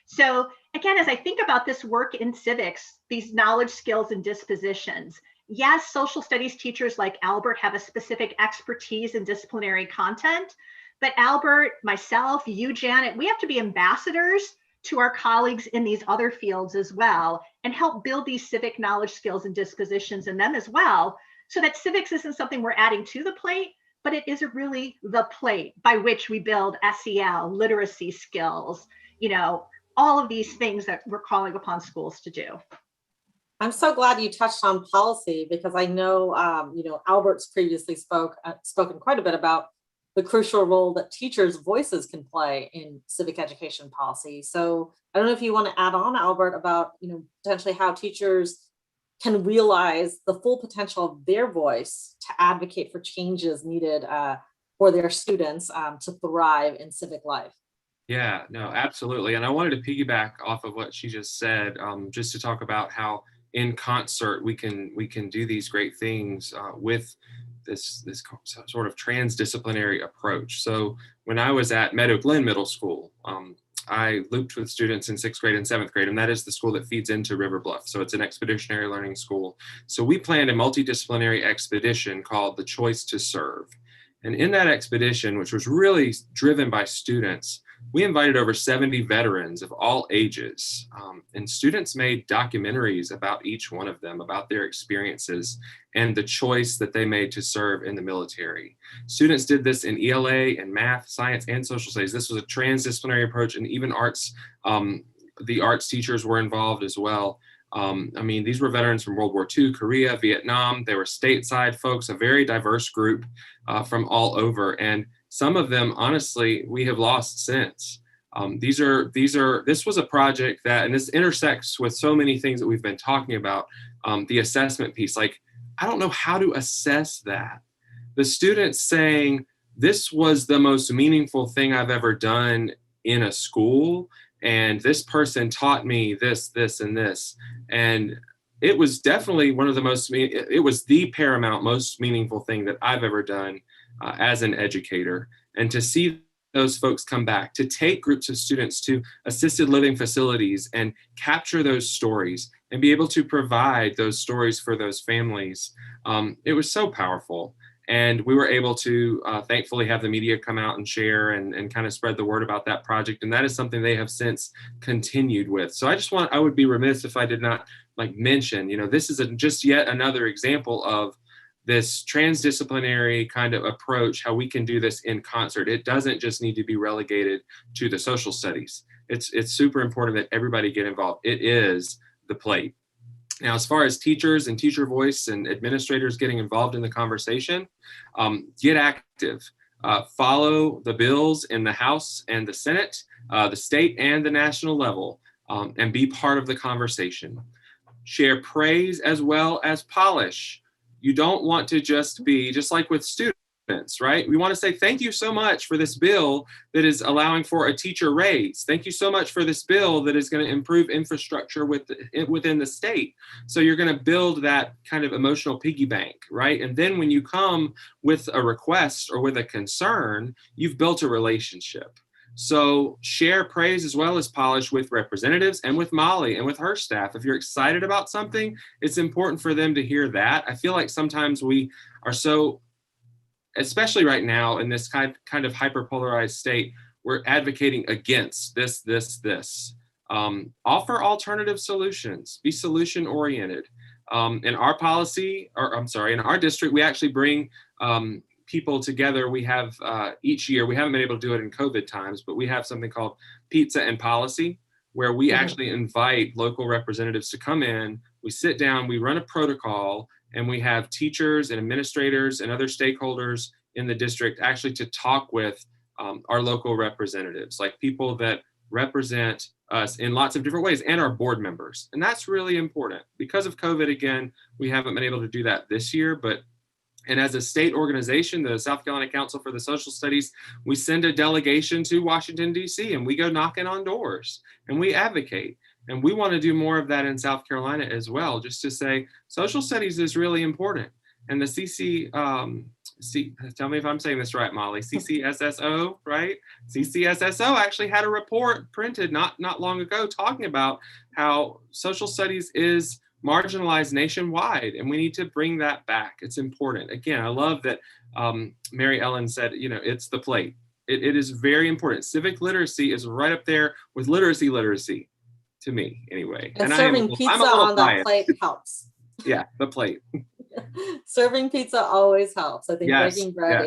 So again, as I think about this work in civics, these knowledge, skills, and dispositions, yes, social studies teachers like Albert have a specific expertise in disciplinary content, but Albert, myself, you, Janet, we have to be ambassadors to our colleagues in these other fields as well and help build these civic knowledge, skills, and dispositions in them as well, so that civics isn't something we're adding to the plate, but it is really the plate by which we build SEL, literacy skills, all of these things that we're calling upon schools to do. I'm so glad you touched on policy, because I know, Albert's previously spoken quite a bit about the crucial role that teachers' voices can play in civic education policy. So I don't know if you want to add on, Albert, about, potentially how teachers can realize the full potential of their voice to advocate for changes needed for their students to thrive in civic life. Yeah, no, absolutely. And I wanted to piggyback off of what she just said, just to talk about how in concert we can do these great things with this sort of transdisciplinary approach. So when I was at Meadow Glen Middle School, I looped with students in 6th grade and 7th grade, and that is the school that feeds into River Bluff. So it's an expeditionary learning school. So we planned a multidisciplinary expedition called the Choice to Serve. And in that expedition, which was really driven by students, we invited over 70 veterans of all ages, and students made documentaries about each one of them, about their experiences and the choice that they made to serve in the military. Students did this in ELA and math, science, and social studies. This was a transdisciplinary approach, and even arts, the arts teachers were involved as well. I mean, these were veterans from World War II, Korea, Vietnam. They were stateside folks, a very diverse group from all over. And some of them, honestly, we have lost since. This was a project that, and this intersects with so many things that we've been talking about, the assessment piece. Like, I don't know how to assess that. The students saying, this was the most meaningful thing I've ever done in a school, and this person taught me this, this, and this. And it was definitely one of the most, it was the paramount, most meaningful thing that I've ever done as an educator. And to see those folks come back, to take groups of students to assisted living facilities and capture those stories and be able to provide those stories for those families, it was so powerful. And we were able to thankfully have the media come out and share and kind of spread the word about that project. And that is something they have since continued with. So I would be remiss if I did not mention, this is just yet another example of this transdisciplinary kind of approach, how we can do this in concert. It doesn't just need to be relegated to the social studies. It's super important that everybody get involved. It is the plate. Now, as far as teachers and teacher voice and administrators getting involved in the conversation, get active. Follow the bills in the House and the Senate, the state and the national level, and be part of the conversation. Share praise as well as polish. You don't want to just be, just like with students, right? We want to say, thank you so much for this bill that is allowing for a teacher raise. Thank you so much for this bill that is going to improve infrastructure within the state. So you're going to build that kind of emotional piggy bank, right? And then when you come with a request or with a concern, you've built a relationship. So share praise as well as polish with representatives and with Molly and with her staff. If you're excited about something, it's important for them to hear that. I feel like sometimes we are so, especially right now in this kind of hyperpolarized state, we're advocating against this. Offer alternative solutions, be solution oriented. In our policy, in our district, we actually bring people together. We have each year, we haven't been able to do it in COVID times, but we have something called Pizza and Policy, where we actually invite local representatives to come in. We sit down, we run a protocol, and we have teachers and administrators and other stakeholders in the district actually to talk with our local representatives, like people that represent us in lots of different ways, and our board members. And that's really important. Because of COVID, again, we haven't been able to do that this year, and as a state organization, the South Carolina Council for the Social Studies, we send a delegation to Washington, D.C., and we go knocking on doors and we advocate. And we want to do more of that in South Carolina as well, just to say social studies is really important. And the tell me if I'm saying this right, Molly, CCSSO, right? CCSSO actually had a report printed not long ago talking about how social studies is marginalized nationwide, and we need to bring that back. It's important. Again, I love that Mary Ellen said, it's the plate. It is very important. Civic literacy is right up there with literacy to me anyway. And serving pizza on that plate helps. Yeah, the plate. Serving pizza always helps. I think breaking bread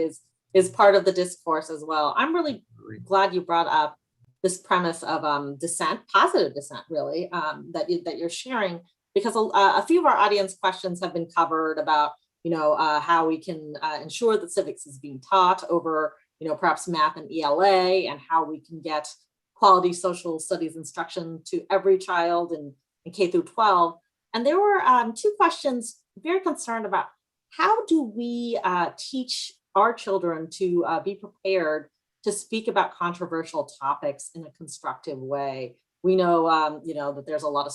is part of the discourse as well. I'm really glad you brought up this premise of dissent, positive dissent, really, that you're sharing, because a few of our audience questions have been covered about, how we can ensure that civics is being taught over perhaps math and ELA, and how we can get quality social studies instruction to every child in K through 12. And there were two questions very concerned about how do we teach our children to be prepared to speak about controversial topics in a constructive way. We know, that there's a lot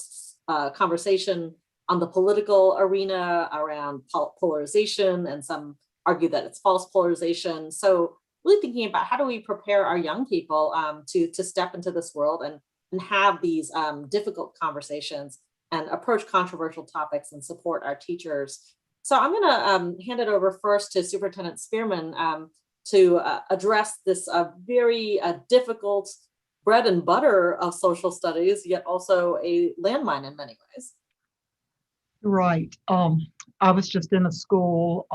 of conversation on the political arena around polarization, and some argue that it's false polarization. So really thinking about how do we prepare our young people to step into this world and have these difficult conversations and approach controversial topics and support our teachers. So I'm going to hand it over first to Superintendent Spearman to address this very difficult bread and butter of social studies, yet also a landmine in many ways. Right. I was just in a school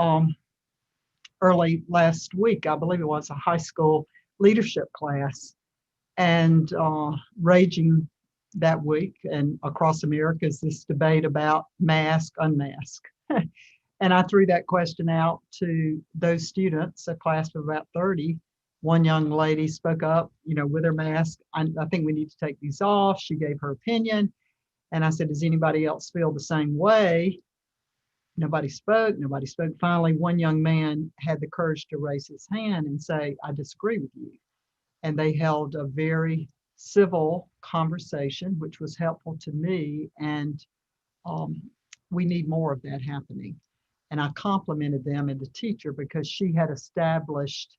early last week, I believe it was a high school leadership class, and raging that week and across America is this debate about mask, unmask. And I threw that question out to those students, a class of about 30. One young lady spoke up, with her mask. I think we need to take these off. She gave her opinion. And I said, does anybody else feel the same way? Nobody spoke. Finally, one young man had the courage to raise his hand and say, I disagree with you. And they held a very civil conversation, which was helpful to me. And we need more of that happening. And I complimented them and the teacher because she had established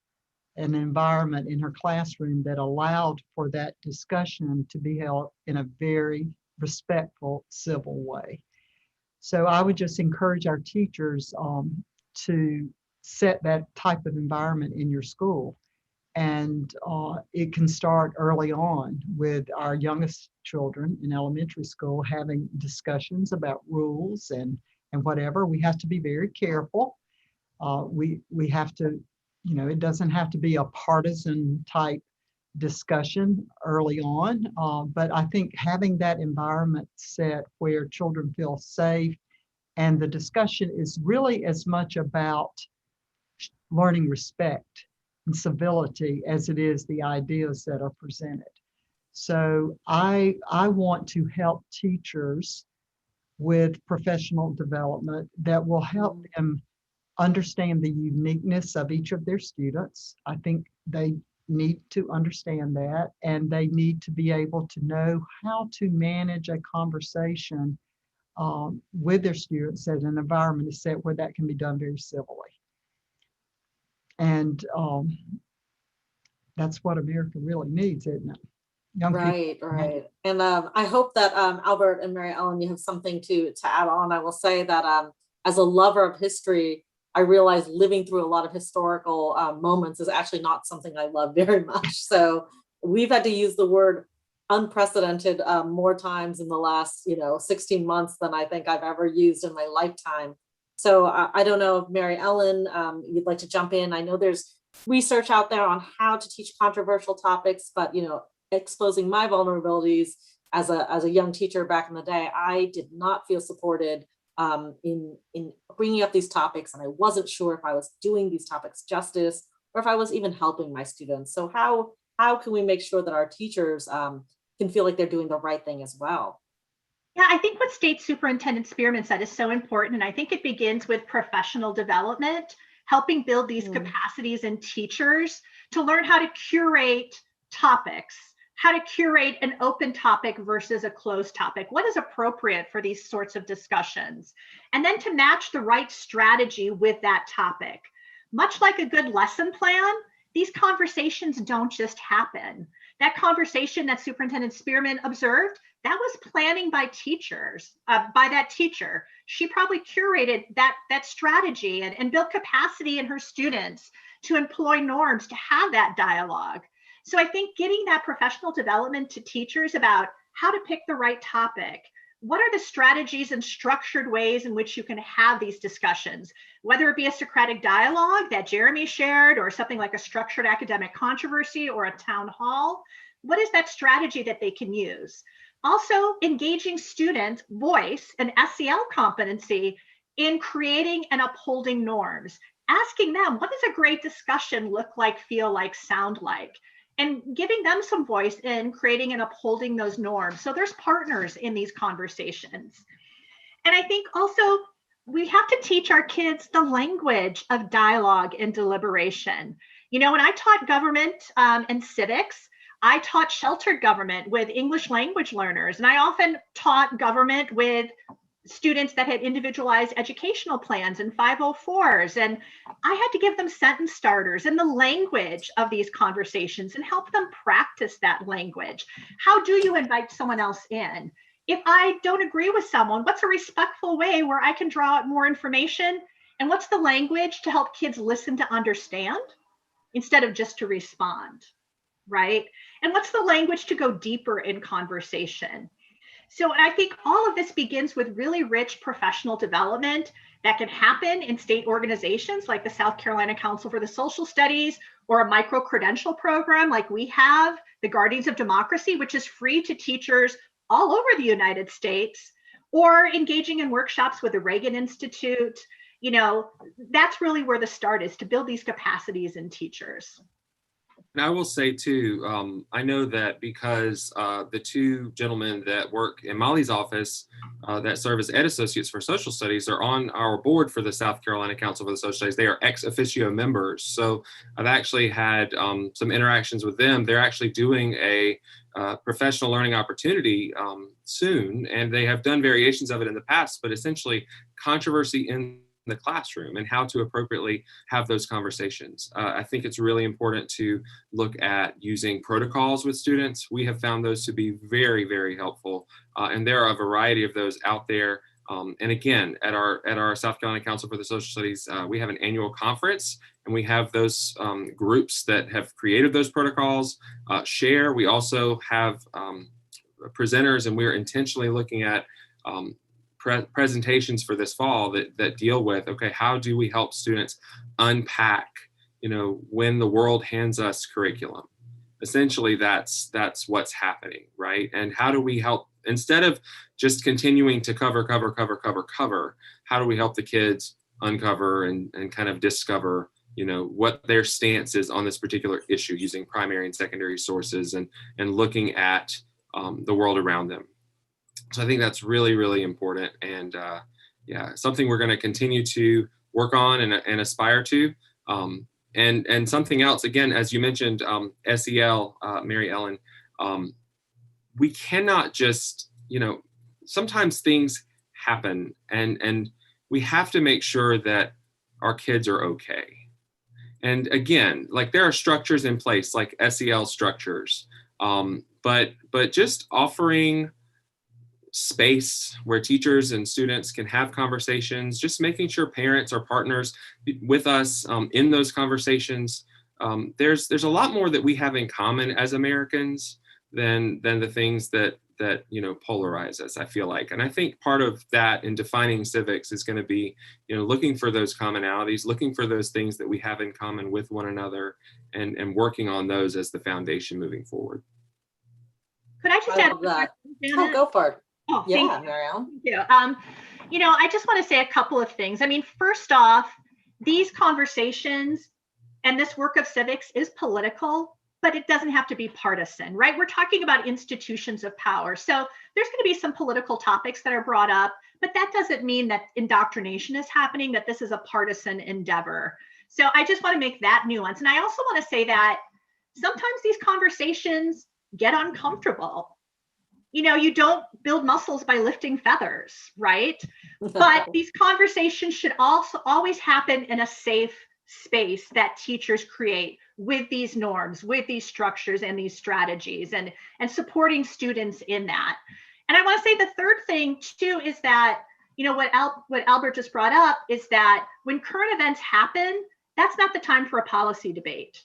an environment in her classroom that allowed for that discussion to be held in a very respectful, civil way. So I would just encourage our teachers to set that type of environment in your school. And it can start early on with our youngest children in elementary school having discussions about rules and whatever. We have to be very careful. We have to, it doesn't have to be a partisan type discussion early on, but I think having that environment set where children feel safe, and the discussion is really as much about learning respect and civility as it is the ideas that are presented. So I want to help teachers with professional development that will help them understand the uniqueness of each of their students. I think they need to understand that, and they need to be able to know how to manage a conversation with their students as an environment is set where that can be done very civilly. And that's what America really needs, isn't it? Young Right. people. And I hope that Albert and Mary Ellen, you have something to add on. I will say that as a lover of history, I realized living through a lot of historical moments is actually not something I love very much. So we've had to use the word unprecedented more times in the last 16 months than I think I've ever used in my lifetime. So I don't know if Mary Ellen, you'd like to jump in. I know there's research out there on how to teach controversial topics, but exposing my vulnerabilities as a young teacher back in the day, I did not feel supported in bringing up these topics, and I wasn't sure if I was doing these topics justice or if I was even helping my students. So how can we make sure that our teachers can feel like they're doing the right thing as well? Yeah, I think what State Superintendent Spearman said is so important, and I think it begins with professional development, helping build these capacities in teachers to learn how to curate topics, how to curate an open topic versus a closed topic, what is appropriate for these sorts of discussions, and then to match the right strategy with that topic. Much like a good lesson plan, these conversations don't just happen. That conversation that Superintendent Spearman observed, that was planning by teachers, by that teacher. She probably curated that strategy and built capacity in her students to employ norms to have that dialogue. So I think getting that professional development to teachers about how to pick the right topic, what are the strategies and structured ways in which you can have these discussions, whether it be a Socratic dialogue that Jeremy shared or something like a structured academic controversy or a town hall, what is that strategy that they can use? Also, engaging student voice and SEL competency in creating and upholding norms, asking them, what does a great discussion look like, feel like, sound like? And giving them some voice in creating and upholding those norms. So there's partners in these conversations. And I think also we have to teach our kids the language of dialogue and deliberation. When I taught government and civics, I taught sheltered government with English language learners, and I often taught government with students that had individualized educational plans and 504s, and I had to give them sentence starters and the language of these conversations and help them practice that language. How do you invite someone else in? If I don't agree with someone, what's a respectful way where I can draw out more information? And what's the language to help kids listen to understand instead of just to respond, right? And what's the language to go deeper in conversation? So I think all of this begins with really rich professional development that can happen in state organizations like the South Carolina Council for the Social Studies, or a micro-credential program like we have, the Guardians of Democracy, which is free to teachers all over the United States, or engaging in workshops with the Reagan Institute. That's really where the start is, to build these capacities in teachers. And I will say too, I know that because the two gentlemen that work in Molly's office that serve as Ed Associates for Social Studies are on our board for the South Carolina Council for the Social Studies. They are ex officio members. So I've actually had some interactions with them. They're actually doing a professional learning opportunity soon, and they have done variations of it in the past, but essentially controversy in the classroom and how to appropriately have those conversations. I think it's really important to look at using protocols with students. We have found those to be very, very helpful. And there are a variety of those out there. And again, at our South Carolina Council for the Social Studies, we have an annual conference, and we have those groups that have created those protocols share. We also have presenters, and we're intentionally looking at presentations for this fall that deal with, okay, how do we help students unpack, when the world hands us curriculum? Essentially, that's what's happening, right? And how do we help, instead of just continuing to cover, how do we help the kids uncover and kind of discover, what their stance is on this particular issue, using primary and secondary sources and looking at the world around them. So I think that's really, really important, and something we're going to continue to work on and aspire to. And something else, again, as you mentioned, SEL, Mary Ellen, we cannot just, sometimes things happen, and we have to make sure that our kids are okay. And again, like, there are structures in place, like SEL structures, but just offering space where teachers and students can have conversations, just making sure parents are partners with us in those conversations. There's a lot more that we have in common as Americans than the things that polarize us, I feel like. And I think part of that in defining civics is going to be, looking for those commonalities, looking for those things that we have in common with one another, and working on those as the foundation moving forward. Could I just add that? Oh, go for it. Oh, yeah, Mary Ellen. Thank you. I just want to say a couple of things. I mean, first off, these conversations and this work of civics is political, but it doesn't have to be partisan, right? We're talking about institutions of power. So there's going to be some political topics that are brought up, but that doesn't mean that indoctrination is happening, that this is a partisan endeavor. So I just want to make that nuance. And I also want to say that sometimes these conversations get uncomfortable. You don't build muscles by lifting feathers, right? But these conversations should also always happen in a safe space that teachers create with these norms, with these structures and these strategies, and supporting students in that. And I want to say the third thing too is that, what Albert just brought up is that when current events happen, that's not the time for a policy debate.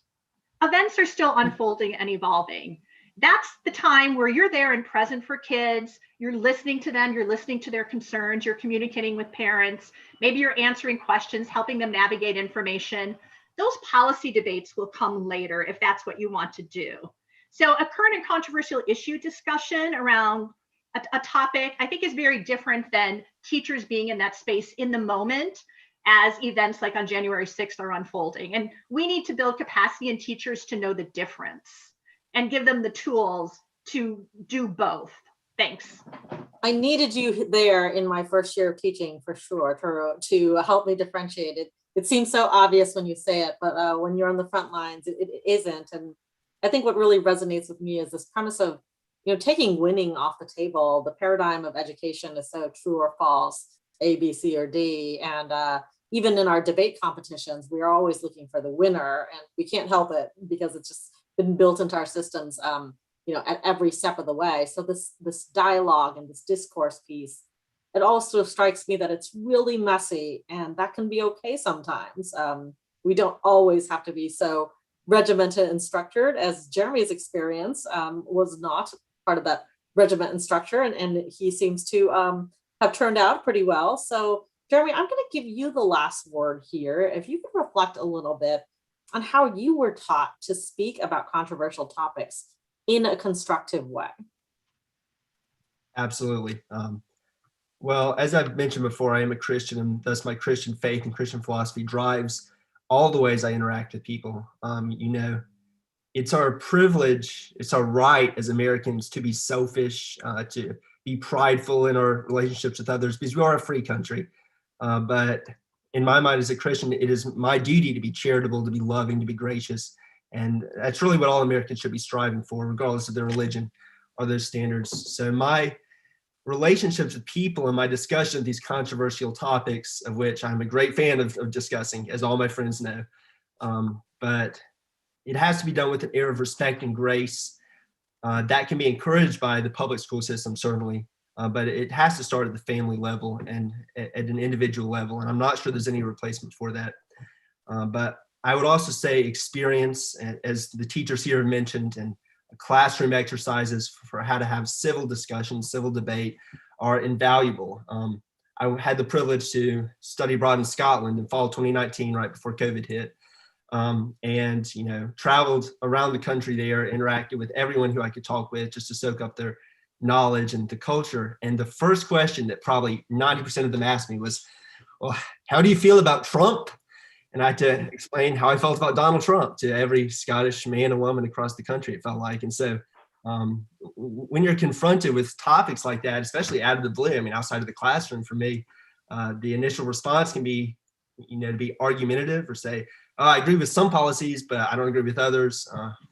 Events are still unfolding and evolving. That's the time where you're there and present for kids. You're listening to them. You're listening to their concerns. You're communicating with parents. Maybe you're answering questions, helping them navigate information. Those policy debates will come later if that's what you want to do. So a current and controversial issue discussion around a topic, I think, is very different than teachers being in that space in the moment as events like on January 6th are unfolding. And we need to build capacity in teachers to know the difference and give them the tools to do both. Thanks. I needed you there in my first year of teaching for sure to help me differentiate it. It seems so obvious when you say it, but when you're on the front lines, it isn't. And I think what really resonates with me is this premise of, taking winning off the table. The paradigm of education is so true or false, A, B, C, or D. And even in our debate competitions, we are always looking for the winner, and we can't help it because it's just been built into our systems, at every step of the way. So this dialogue and this discourse piece, it also strikes me that it's really messy, and that can be okay sometimes. We don't always have to be so regimented and structured, as Jeremy's experience was not part of that regiment and structure, and he seems to have turned out pretty well. So Jeremy, I'm going to give you the last word here. If you could reflect a little bit on how you were taught to speak about controversial topics in a constructive way. Absolutely. Well, as I've mentioned before, I am a Christian, and thus my Christian faith and Christian philosophy drives all the ways I interact with people. It's our privilege, it's our right as Americans to be selfish, to be prideful in our relationships with others, because we are a free country. But in my mind as a Christian, it is my duty to be charitable, to be loving, to be gracious. And that's really what all Americans should be striving for, regardless of their religion or those standards. So my relationships with people and my discussion of these controversial topics, of which I'm a great fan of discussing, as all my friends know, but it has to be done with an air of respect and grace. That can be encouraged by the public school system, certainly, but it has to start at the family level and at an individual level. And I'm not sure there's any replacement for that. But I would also say experience, as the teachers here have mentioned, and classroom exercises for how to have civil discussion, civil debate are invaluable. I had the privilege to study abroad in Scotland in fall 2019, right before COVID hit. And traveled around the country there, interacted with everyone who I could talk with just to soak up their knowledge and the culture. And the first question that probably 90% of them asked me was, well, how do you feel about Trump? And I had to explain how I felt about Donald Trump to every Scottish man and woman across the country, it felt like. And so when you're confronted with topics like that, especially out of the blue, outside of the classroom, for me, the initial response can be, to be argumentative or say, oh, I agree with some policies, but I don't agree with others.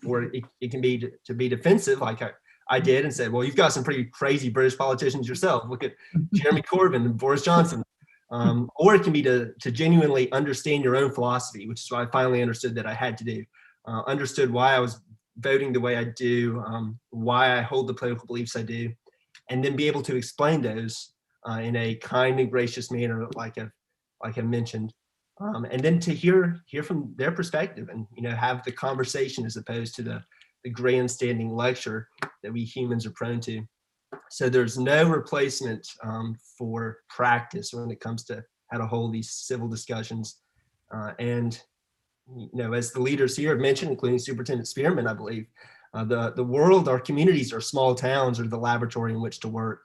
Or it can be to be defensive, like I did, and said, well, you've got some pretty crazy British politicians yourself. Look at Jeremy Corbyn and Boris Johnson. Or it can be to genuinely understand your own philosophy, which is what I finally understood that I had to do. Understood why I was voting the way I do, why I hold the political beliefs I do, and then be able to explain those in a kind and gracious manner, like I mentioned, and then to hear from their perspective, and have the conversation as opposed to the grandstanding lecture that we humans are prone to. So there's no replacement for practice when it comes to how to hold these civil discussions. And as the leaders here have mentioned, including Superintendent Spearman, I believe, the world, our communities are small towns, are the laboratory in which to work.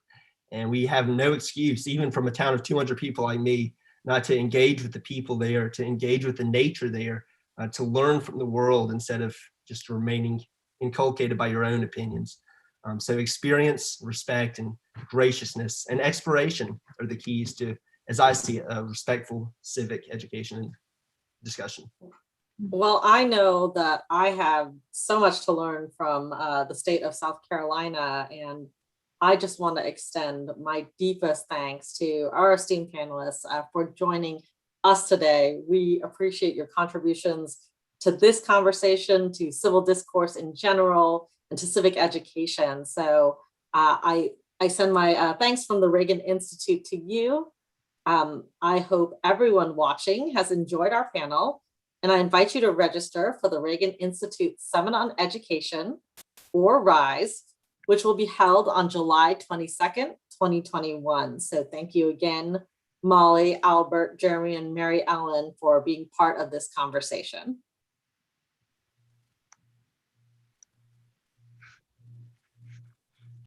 And we have no excuse, even from a town of 200 people like me, not to engage with the people there, to engage with the nature there, to learn from the world instead of just remaining inculcated by your own opinions. So experience, respect, and graciousness and exploration are the keys to, as I see it, a respectful civic education and discussion. Well, I know that I have so much to learn from the state of South Carolina, and I just want to extend my deepest thanks to our esteemed panelists for joining us today. We appreciate your contributions to this conversation, to civil discourse in general, and to civic education. So I send my thanks from the Reagan Institute to you. I hope everyone watching has enjoyed our panel, and I invite you to register for the Reagan Institute Seminar on Education, or RISE, which will be held on July 22nd, 2021. So thank you again, Molly, Albert, Jeremy, and Mary Ellen, for being part of this conversation.